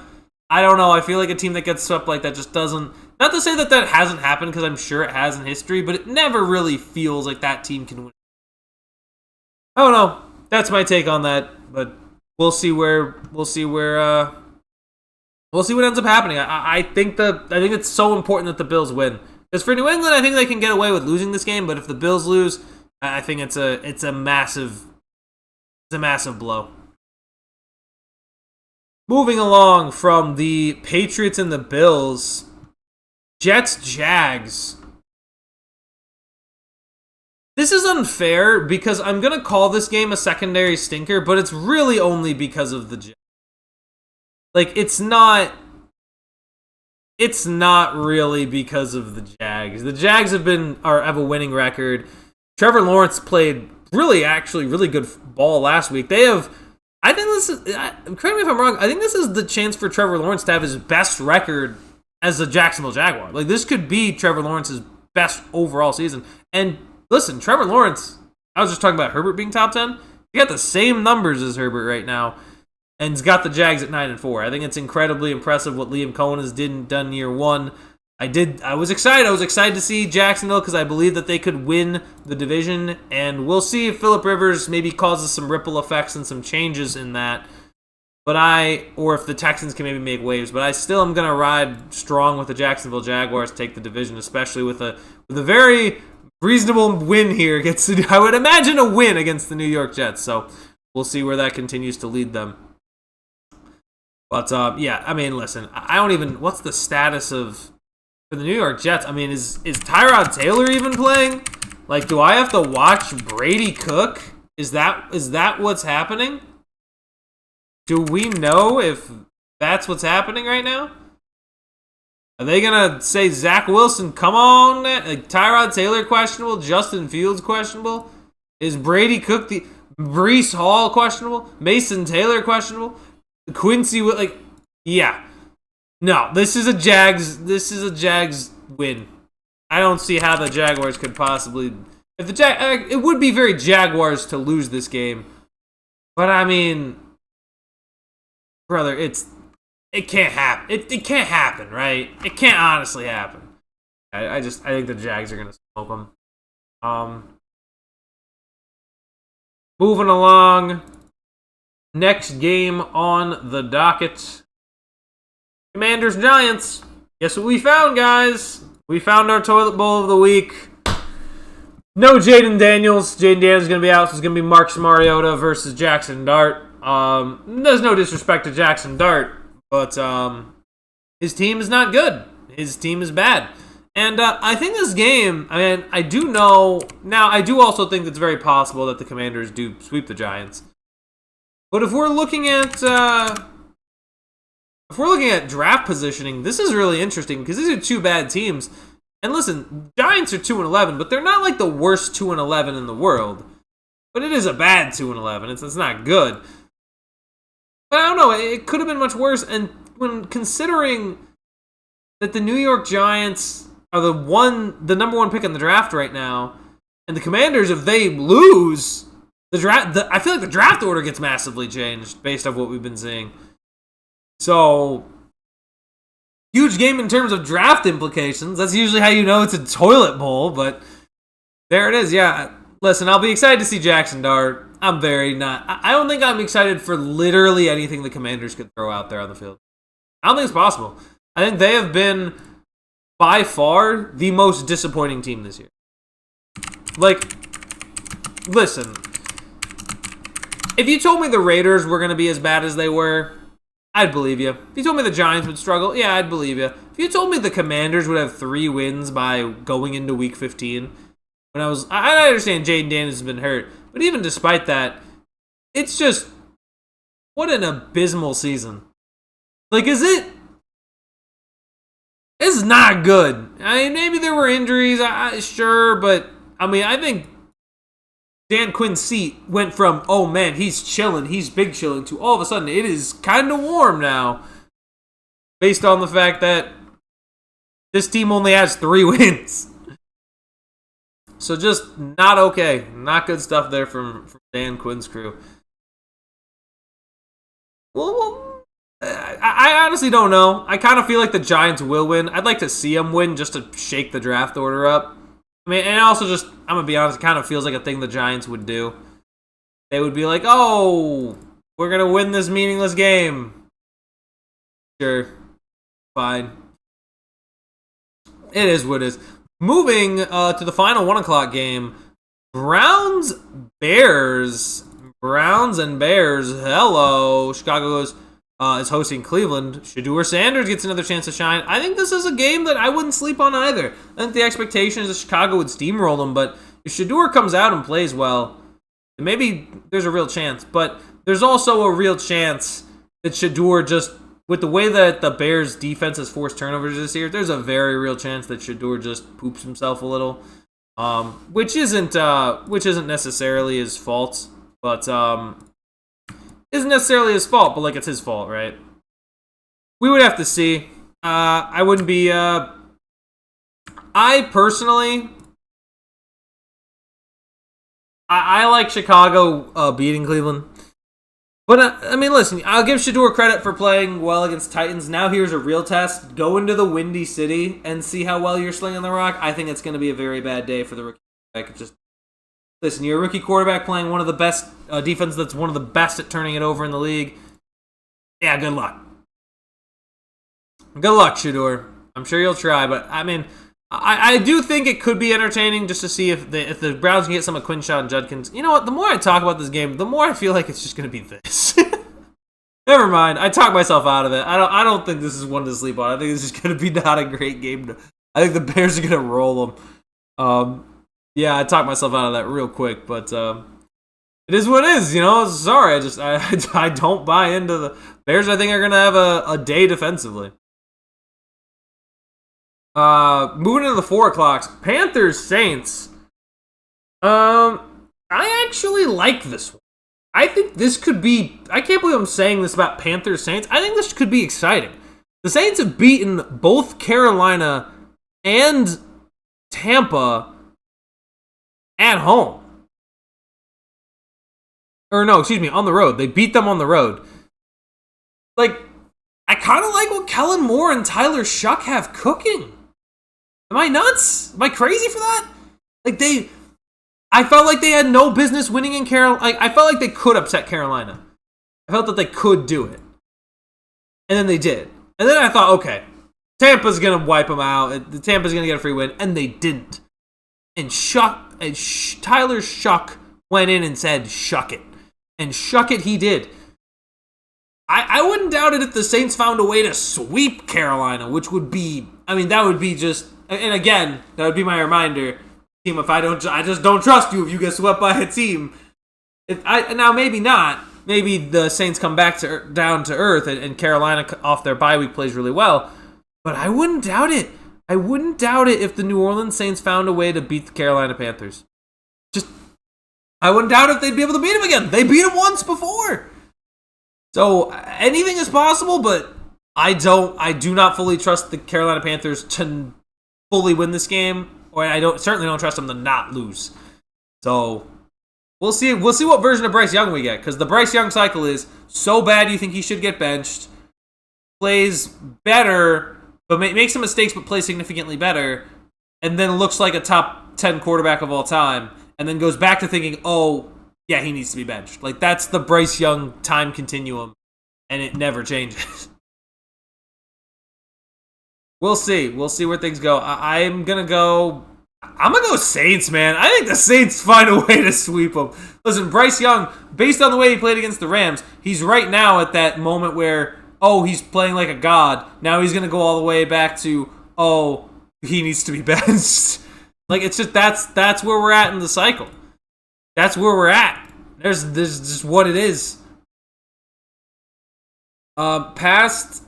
I don't know. I feel like a team that gets swept like that just doesn't, not to say that that hasn't happened, because I'm sure it has in history, but it never really feels like that team can win. I don't know. That's my take on that, but we'll see what ends up happening. I think it's so important that the Bills win. Because for New England, I think they can get away with losing this game, but if the Bills lose, I think it's a massive blow. Moving along from the Patriots and the Bills, Jets-Jags. This is unfair because I'm going to call this game a secondary stinker, but it's really only because of the Jets. Like, it's not really because of the Jags. The Jags have a winning record. Trevor Lawrence played really good ball last week. Correct me if I'm wrong, I think this is the chance for Trevor Lawrence to have his best record as a Jacksonville Jaguar. Like, this could be Trevor Lawrence's best overall season. And listen, Trevor Lawrence, I was just talking about Herbert being top 10. He got the same numbers as Herbert right now. And he's got the Jags at 9-4. I think it's incredibly impressive what Liam Cohen has done year one. I was excited. I was excited to see Jacksonville because I believe that they could win the division. And we'll see if Phillip Rivers maybe causes some ripple effects and some changes in that. Or if the Texans can maybe make waves. But I still am going to ride strong with the Jacksonville Jaguars to take the division, especially with a very reasonable win here. I would imagine a win against the New York Jets. So we'll see where that continues to lead them. But, yeah, I mean, listen, what's the status for the New York Jets? I mean, is Tyrod Taylor even playing? Like, do I have to watch Brady Cook? Is that what's happening? Do we know if that's what's happening right now? Are they going to say Zach Wilson, come on? Like, Tyrod Taylor questionable? Justin Fields questionable? Is Brady Cook Breece Hall questionable? Mason Taylor questionable? Quincy, yeah. No, this is a Jags win. I don't see how the Jaguars could possibly. It would be very Jaguars to lose this game. But I mean, brother, it can't happen. It can't happen, right? It can't honestly happen. I think the Jags are gonna smoke them. Moving along. Next game on the docket. Commanders-Giants. Guess what we found, guys? We found our toilet bowl of the week. No Jaden Daniels. Jaden Daniels is going to be out, so it's going to be Marcus Mariota versus Jackson Dart. There's no disrespect to Jackson Dart, but his team is not good. His team is bad. And I think this game, I do also think it's very possible that the Commanders do sweep the Giants. But if we're looking at draft positioning, this is really interesting because these are two bad teams. And listen, Giants are 2-11, but they're not like the worst 2-11 in the world. But it is a bad 2-11. It's not good. But I don't know. It could have been much worse. And when considering that the New York Giants are the number one pick in the draft right now, and the Commanders, if they lose. I feel like the draft order gets massively changed based on what we've been seeing. So, huge game in terms of draft implications. That's usually how you know it's a toilet bowl, but there it is. Yeah, listen, I'll be excited to see Jackson Dart. I don't think I'm excited for literally anything the Commanders could throw out there on the field. I don't think it's possible. I think they have been, by far, the most disappointing team this year. Like, listen. If you told me the Raiders were going to be as bad as they were, I'd believe you. If you told me the Giants would struggle, yeah, I'd believe you. If you told me the Commanders would have 3 wins by going into Week 15, I understand Jaden Daniels has been hurt, but even despite that, it's just, what an abysmal season. Like, it's not good. I mean, maybe there were injuries, sure, but, I mean, I think Dan Quinn's seat went from, oh man, he's chilling, he's big chilling, to all of a sudden it is kind of warm now, based on the fact that this team only has 3 wins. So just not okay. Not good stuff there from Dan Quinn's crew. Well, I honestly don't know. I kind of feel like the Giants will win. I'd like to see them win just to shake the draft order up. I mean, and also just, I'm going to be honest, it kind of feels like a thing the Giants would do. They would be like, oh, we're going to win this meaningless game. Sure. Fine. It is what it is. Moving to the final 1 o'clock game, Browns-Bears. Browns and Bears. Hello. Chicago is hosting Cleveland. Shedeur Sanders gets another chance to shine. I think this is a game that I wouldn't sleep on either. I think the expectation is that Chicago would steamroll them, but if Shedeur comes out and plays well, maybe there's a real chance. But there's also a real chance that Shedeur just, with the way that the Bears' defense has forced turnovers this year, there's a very real chance that Shedeur just poops himself a little, which isn't necessarily his fault, but isn't necessarily his fault, but like it's his fault, right? We would have to see. I wouldn't be. I personally, I like Chicago beating Cleveland. But, I mean, listen, I'll give Shedeur credit for playing well against Titans. Now here's a real test. Go into the Windy City and see how well you're slinging the rock. I think it's going to be a very bad day for the rookie quarterback. Just, listen, you're a rookie quarterback playing one of the best defense that's one of the best at turning it over in the league. Yeah, good luck. Good luck, Shedeur. I'm sure you'll try, but, I mean, I do think it could be entertaining just to see if the Browns can get some of Quinshaw and Judkins. You know what? The more I talk about this game, the more I feel like it's just going to be this. Never mind. I talked myself out of it. I don't think this is one to sleep on. I think this is going to be not a great game. I think the Bears are going to roll them. Yeah, I talked myself out of that real quick, but it is what it is. You know, sorry. I don't buy into the Bears. I think are going to have a day defensively. Moving into the 4 o'clocks, Panthers Saints. I actually like this one. I think this could be. I can't believe I'm saying this about Panthers Saints. I think this could be exciting. The Saints have beaten both Carolina and Tampa at home. Or no, excuse me, on the road. They beat them on the road. Like, I kind of like what Kellen Moore and Tyler Shuck have cooking. Am I nuts? Am I crazy for that? Like I felt like they had no business winning in Carolina. Like, I felt like they could upset Carolina. I felt that they could do it. And then they did. And then I thought, okay, Tampa's going to wipe them out. Tampa's going to get a free win. And they didn't. And Tyler Shuck went in and said, shuck it. And shuck it he did. I wouldn't doubt it if the Saints found a way to sweep Carolina, which would be, I mean, that would be just, and again, that would be my reminder, team, I just don't trust you if you get swept by a team. Now, maybe not. Maybe the Saints come back down to earth and Carolina off their bye week plays really well. But I wouldn't doubt it. I wouldn't doubt it if the New Orleans Saints found a way to beat the Carolina Panthers. I wouldn't doubt if they'd be able to beat them again. They beat them once before. So anything is possible, but I do not fully trust the Carolina Panthers to fully win this game, or certainly don't trust them to not lose. So we'll see what version of Bryce Young we get, because the Bryce Young cycle is so bad you think he should get benched, plays better, but makes some mistakes but plays significantly better, and then looks like a top 10 quarterback of all time, and then goes back to thinking, oh, yeah, he needs to be benched. Like, that's the Bryce Young time continuum, and it never changes. We'll see. We'll see where things go. I'm going to go Saints, man. I think the Saints find a way to sweep them. Listen, Bryce Young, based on the way he played against the Rams, he's right now at that moment where, oh, he's playing like a god. Now he's going to go all the way back to, oh, he needs to be benched. Like, it's just, that's where we're at in the cycle. That's where we're at. There's just what it is. Past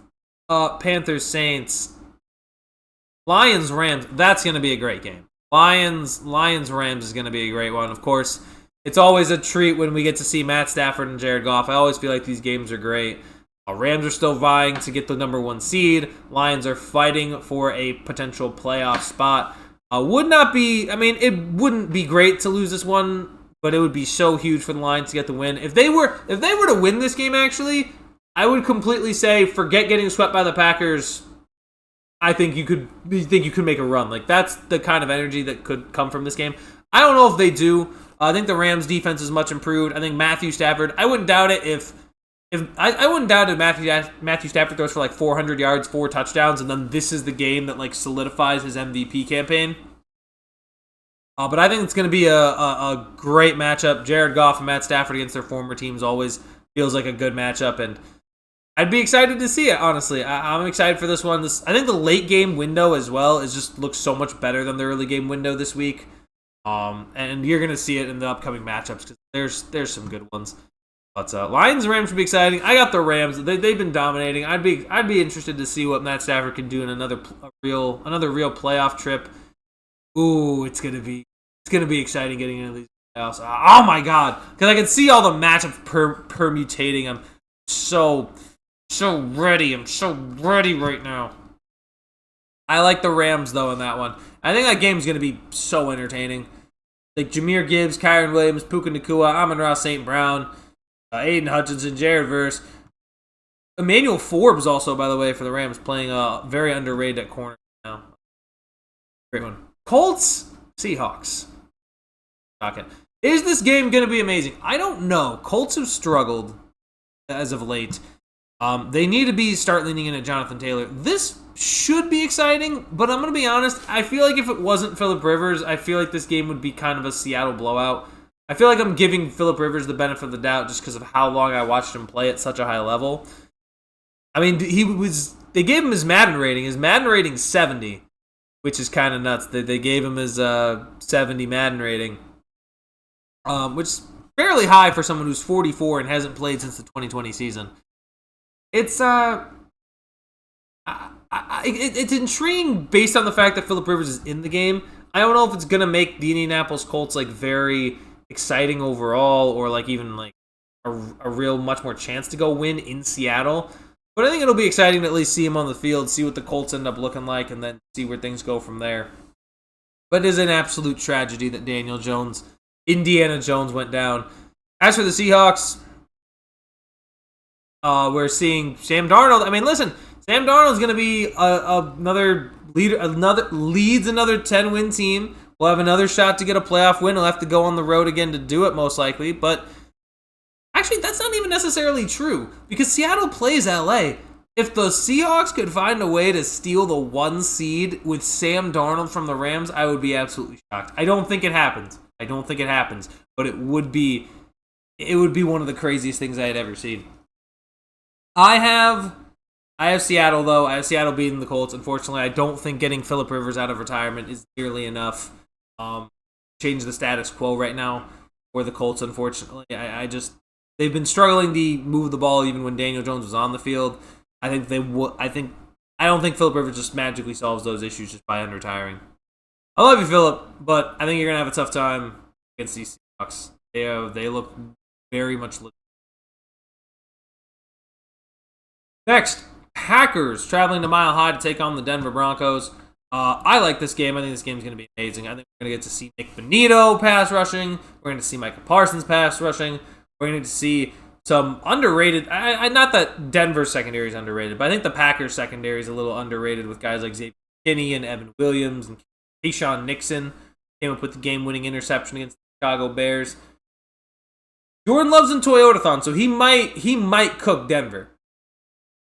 Panthers Saints, Lions Rams. That's going to be a great game. Lions Rams is going to be a great one. Of course, It's always a treat when we get to see Matt Stafford and Jared Goff. I always feel like these games are great. Rams are still vying to get the number 1 seed. Lions are fighting for a potential playoff spot. It wouldn't be great to lose this one, but it would be so huge for the Lions to get the win. If they were to win this game, actually, I would completely say forget getting swept by the Packers. I think you could make a run. Like, that's the kind of energy that could come from this game. I don't know if they do. I think the Rams defense is much improved. I think Matthew Stafford, I wouldn't doubt it if Matthew Stafford throws for like 400 yards, 4 touchdowns, and then this is the game that like solidifies his MVP campaign. But I think it's going to be a great matchup. Jared Goff and Matt Stafford against their former teams always feels like a good matchup, and I'd be excited to see it, honestly. I'm excited for this one. I think the late game window as well looks so much better than the early game window this week. And you're going to see it in the upcoming matchups because there's some good ones. But Lions and Rams should be exciting. I got the Rams. They've been dominating. I'd be interested to see what Matt Stafford can do in another real playoff trip. Ooh, it's gonna be exciting getting into these playoffs. Oh my god, because I can see all the matchups permutating. I'm so ready. I'm so ready right now. I like the Rams though in that one. I think that game's gonna be so entertaining. Like Jahmyr Gibbs, Kyron Williams, Puka Nacua, Amon-Ra St. Brown. Aiden Hutchinson, Jared Verse. Emmanuel Forbes also, by the way, for the Rams, playing very underrated at corner now. Great one. Colts, Seahawks. Okay. Is this game going to be amazing? I don't know. Colts have struggled as of late. They need to start leaning into Jonathan Taylor. This should be exciting, but I'm going to be honest. I feel like if it wasn't Phillip Rivers, I feel like this game would be kind of a Seattle blowout. I feel like I'm giving Phillip Rivers the benefit of the doubt just because of how long I watched him play at such a high level. I mean, they gave him his Madden rating. His Madden rating is 70, which is kind of nuts. They gave him his 70 Madden rating, which is fairly high for someone who's 44 and hasn't played since the 2020 season. It's it's intriguing based on the fact that Phillip Rivers is in the game. I don't know if it's gonna make the Indianapolis Colts like very exciting overall, or like even like a real much more chance to go win in Seattle. But I think it'll be exciting to at least see him on the field, see what the Colts end up looking like, and then see where things go from there. But it is an absolute tragedy that Indiana Jones went down. As for the Seahawks, we're seeing Sam Darnold. I mean, listen, Sam Darnold's going to be another leader, leads another 10-win team. We'll have another shot to get a playoff win. He'll have to go on the road again to do it, most likely. But actually, that's not even necessarily true, because Seattle plays LA. If the Seahawks could find a way to steal the 1 seed with Sam Darnold from the Rams, I would be absolutely shocked. I don't think it happens. But it would be one of the craziest things I had ever seen. I have Seattle, though. I have Seattle beating the Colts. Unfortunately, I don't think getting Phillip Rivers out of retirement is nearly enough. Change the status quo right now for the Colts, unfortunately. They've been struggling to move the ball even when Daniel Jones was on the field. I don't think Phillip Rivers just magically solves those issues just by unretiring. I love you, Phillip, but I think you're going to have a tough time against these Seahawks. They look very much legit. Next, Packers traveling to Mile High to take on the Denver Broncos. I like this game. I think this game is going to be amazing. I think we're going to get to see Nick Bonito pass rushing. We're going to see Micah Parsons pass rushing. We're going to see some underrated. Not that Denver's secondary is underrated, but I think the Packers secondary is a little underrated with guys like Xavier Kinney and Evan Williams and Keyshawn Nixon. Came up with the game-winning interception against the Chicago Bears. Jordan Love's in Toyotathon, so he might cook Denver.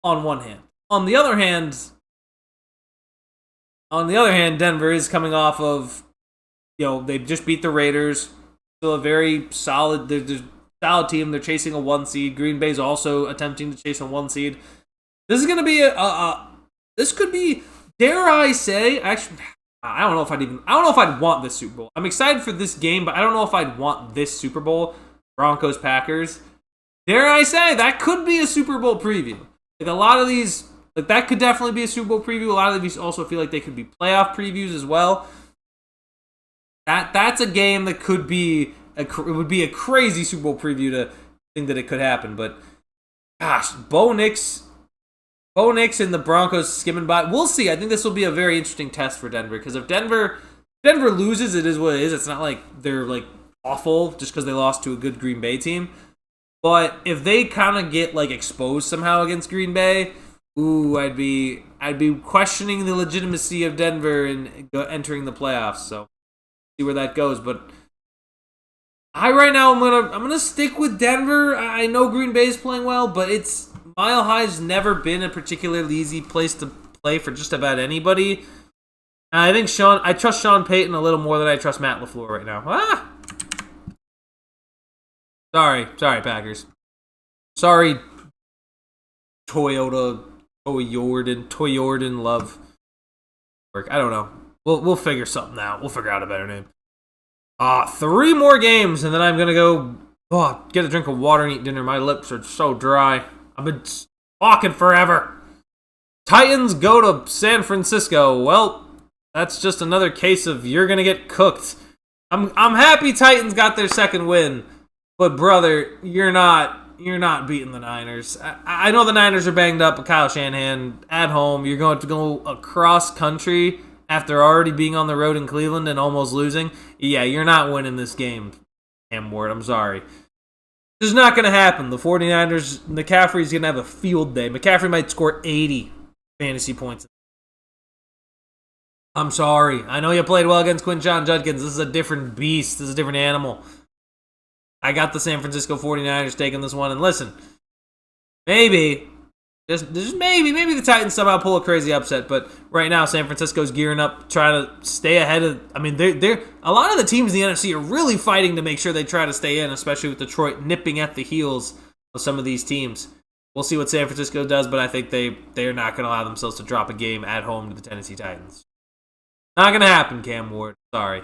On one hand, on the other hand, Denver is coming off of, they just beat the Raiders. Still a very solid, they're solid team. They're chasing a 1 seed. Green Bay's also attempting to chase a 1 seed. This is going to be this could be, dare I say, actually, I don't know if I'd want this Super Bowl. I'm excited for this game, but I don't know if I'd want this Super Bowl. Broncos Packers. Dare I say, that could be a Super Bowl preview. Like a lot of these, that could definitely be a Super Bowl preview. A lot of these also feel like they could be playoff previews as well. That's a game that could be it would be a crazy Super Bowl preview to think that it could happen. But gosh, Bo Nix and the Broncos skimming by. We'll see. I think this will be a very interesting test for Denver, because if Denver loses, it is what it is. It's not like they're like awful just because they lost to a good Green Bay team. But if they kind of get like exposed somehow against Green Bay, I'd be questioning the legitimacy of Denver and entering the playoffs. So see where that goes. But right now I'm gonna stick with Denver. I know Green Bay is playing well, but it's Mile High's never been a particularly easy place to play for just about anybody. And I think I trust Sean Payton a little more than I trust Matt LaFleur right now. Sorry, Packers. Sorry, Toyota love. I don't know. We'll figure something out. We'll figure out a better name. 3 more games, and then I'm gonna go get a drink of water and eat dinner. My lips are so dry. I've been talking forever. Titans go to San Francisco. Well, that's just another case of you're gonna get cooked. I'm happy Titans got their second win, but brother, you're not beating the Niners. I know the Niners are banged up, but Kyle Shanahan at home. You're going to go across country after already being on the road in Cleveland and almost losing. Yeah, you're not winning this game, Cam Ward. I'm sorry. This is not going to happen. The 49ers, McCaffrey's going to have a field day. McCaffrey might score 80 fantasy points. I'm sorry. I know you played well against Quinshon Judkins. This is a different beast. This is a different animal. I got the San Francisco 49ers taking this one. And listen, maybe, just maybe the Titans somehow pull a crazy upset. But right now, San Francisco's gearing up, trying to stay ahead of. I mean, they're a lot of the teams in the NFC are really fighting to make sure they try to stay in, especially with Detroit nipping at the heels of some of these teams. We'll see what San Francisco does, but I think they're not going to allow themselves to drop a game at home to the Tennessee Titans. Not going to happen, Cam Ward. Sorry.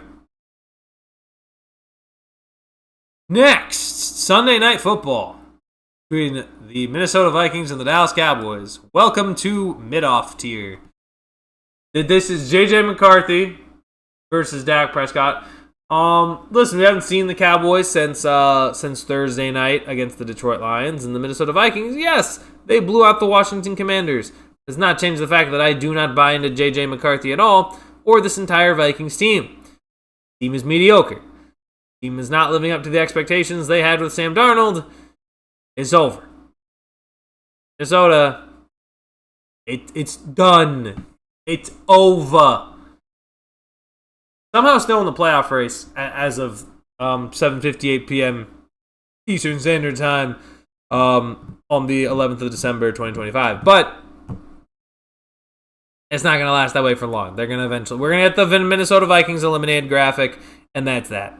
Next, Sunday Night Football between the Minnesota Vikings and the Dallas Cowboys. Welcome to mid-off tier. This is J.J. McCarthy versus Dak Prescott. Listen, we haven't seen the Cowboys since Thursday night against the Detroit Lions, and the Minnesota Vikings, yes, they blew out the Washington Commanders. Does not change the fact that I do not buy into J.J. McCarthy at all, or this entire Vikings team. The team is mediocre. Team is not living up to the expectations they had with Sam Darnold. It's over. Minnesota, it's done. It's over. Somehow still in the playoff race as of 7:58 p.m. Eastern Standard Time on the 11th of December, 2025. But it's not going to last that way for long. They're going to eventually. We're going to get the Minnesota Vikings eliminated graphic, and that's that.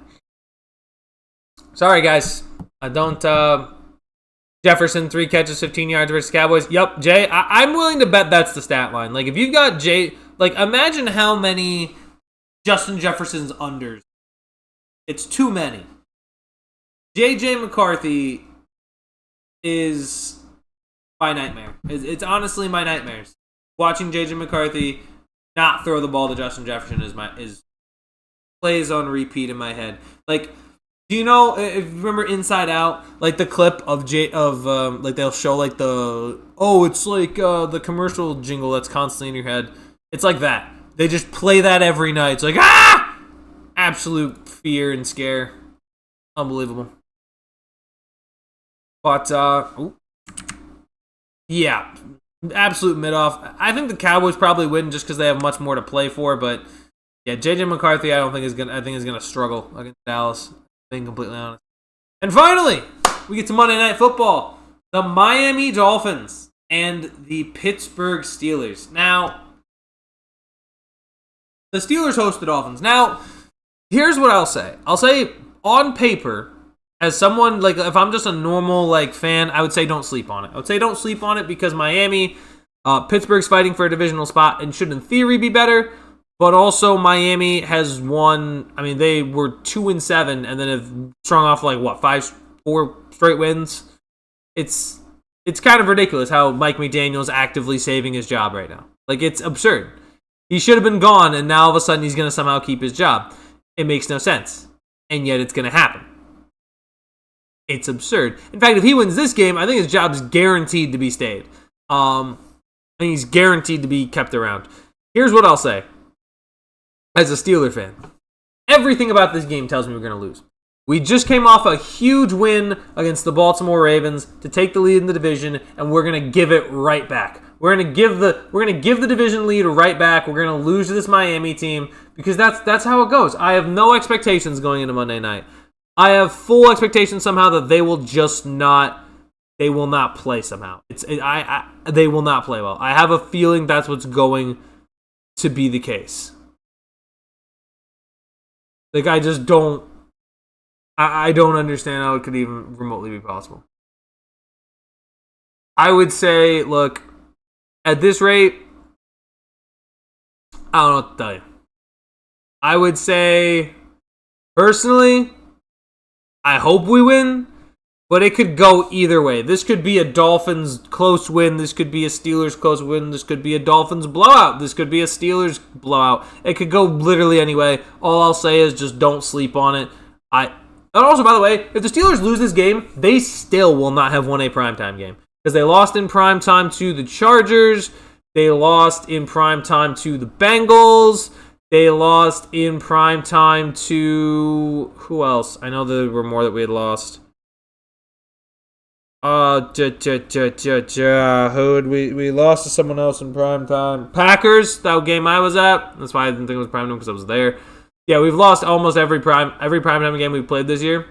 Sorry, guys. I don't. Jefferson, 3 catches, 15 yards versus Cowboys. Yup, Jay. I'm willing to bet that's the stat line. Like, if you've got Jay. Like, imagine how many Justin Jefferson's unders. It's too many. J.J. McCarthy is my nightmare. It's honestly my nightmares. Watching J.J. McCarthy not throw the ball to Justin Jefferson is plays on repeat in my head. Like, do you know, if you remember Inside Out, like the clip of like they'll show like it's like the commercial jingle that's constantly in your head. It's like that. They just play that every night. It's like, absolute fear and scare. Unbelievable. But, yeah, absolute mid-off. I think the Cowboys probably win just because they have much more to play for. But, yeah, J.J. McCarthy I think is gonna struggle against Dallas. Being completely honest. And finally, we get to Monday Night Football. The Miami Dolphins and the Pittsburgh Steelers. Now, the Steelers host the Dolphins. Now, here's what I'll say. I'll say, on paper, as someone, like, if I'm just a normal, like, fan, I would say don't sleep on it. I would say don't sleep on it because Miami, Pittsburgh's fighting for a divisional spot and should, in theory, be better. But also, Miami has won. I mean, they were 2-7, and then have strung off like 4 straight wins. It's kind of ridiculous how Mike McDaniel's actively saving his job right now. Like, it's absurd. He should have been gone, and now all of a sudden he's going to somehow keep his job. It makes no sense, and yet it's going to happen. It's absurd. In fact, if he wins this game, I think his job's guaranteed to be stayed. And he's guaranteed to be kept around. Here's what I'll say. As a Steeler fan, everything about this game tells me we're going to lose. We just came off a huge win against the Baltimore Ravens to take the lead in the division, and we're going to give it right back. We're going to give the division lead right back. We're going to lose to this Miami team because that's how it goes. I have no expectations going into Monday night. I have full expectations somehow that they will not play somehow. They will not play well. I have a feeling that's what's going to be the case. Like, I just don't understand how it could even remotely be possible. I would say, look, at this rate, I don't know what to tell you. I would say, personally, I hope we win, but it could go either way. This could be a Dolphins close win. This could be a Steelers close win. This could be a Dolphins blowout. This could be a Steelers blowout. It could go literally any way. All I'll say is just don't sleep on it. And also, by the way, if the Steelers lose this game, they still will not have won a primetime game. Because they lost in primetime to the Chargers. They lost in primetime to the Bengals. They lost in primetime to... Who else? I know there were more that we had lost. We lost to someone else in primetime. Packers, that game I was at. That's why I didn't think it was primetime because I was there. Yeah, we've lost almost every primetime game we've played this year.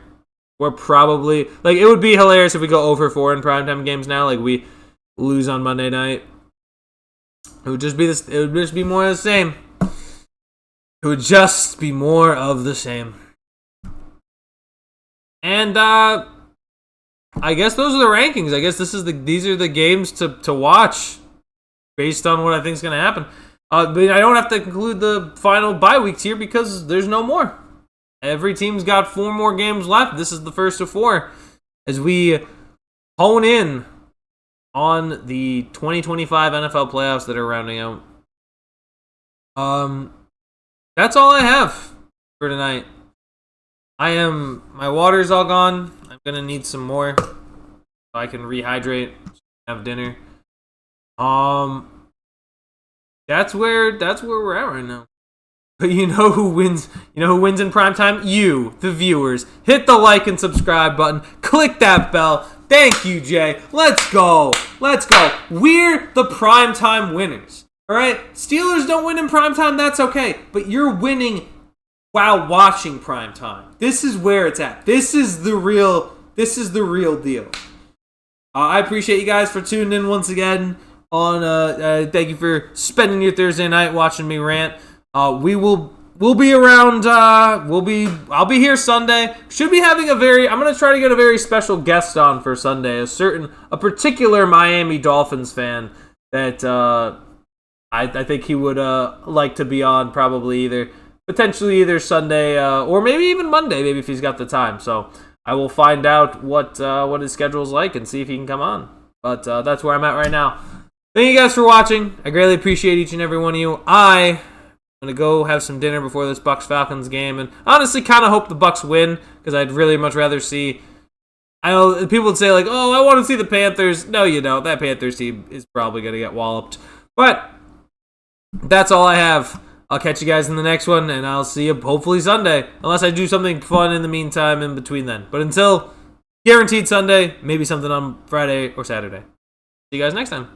We're probably... Like, it would be hilarious if we go 0-4 in primetime games now. Like, we lose on Monday night. It would just be this. It would just be more of the same. It would just be more of the same. And, I guess those are the rankings. I guess these are the games to watch based on what I think is going to happen. But I don't have to conclude the final bye weeks here because there's no more. Every team's got 4 more games left. This is the first of 4 as we hone in on the 2025 NFL playoffs that are rounding out. That's all I have for tonight. My water's all gone. I'm gonna need some more so I can rehydrate, have dinner. That's where we're at right now. But you know who wins? You know who wins in primetime? You, the viewers. Hit the like and subscribe button. Click that bell. Thank you, Jay. Let's go. We're the primetime winners. All right? Steelers don't win in primetime. That's okay. But you're winning while watching primetime. This is where it's at. This is the real deal. I appreciate you guys for tuning in once again. Thank you for spending your Thursday night watching me rant. We'll be around. I'll be here Sunday. Should be having I'm gonna try to get a very special guest on for Sunday. A particular Miami Dolphins fan that I think he would like to be on. Probably potentially either Sunday or maybe even Monday. Maybe if he's got the time. So I will find out what his schedule is like and see if he can come on. But that's where I'm at right now. Thank you guys for watching. I greatly appreciate each and every one of you. I'm going to go have some dinner before this Bucs-Falcons game. And honestly, kind of hope the Bucs win because I'd really much rather see... I know people would say, like, oh, I want to see the Panthers. No, you don't. That Panthers team is probably going to get walloped. But that's all I have. I'll catch you guys in the next one, and I'll see you hopefully Sunday. Unless I do something fun in the meantime in between then. But until guaranteed Sunday, maybe something on Friday or Saturday. See you guys next time.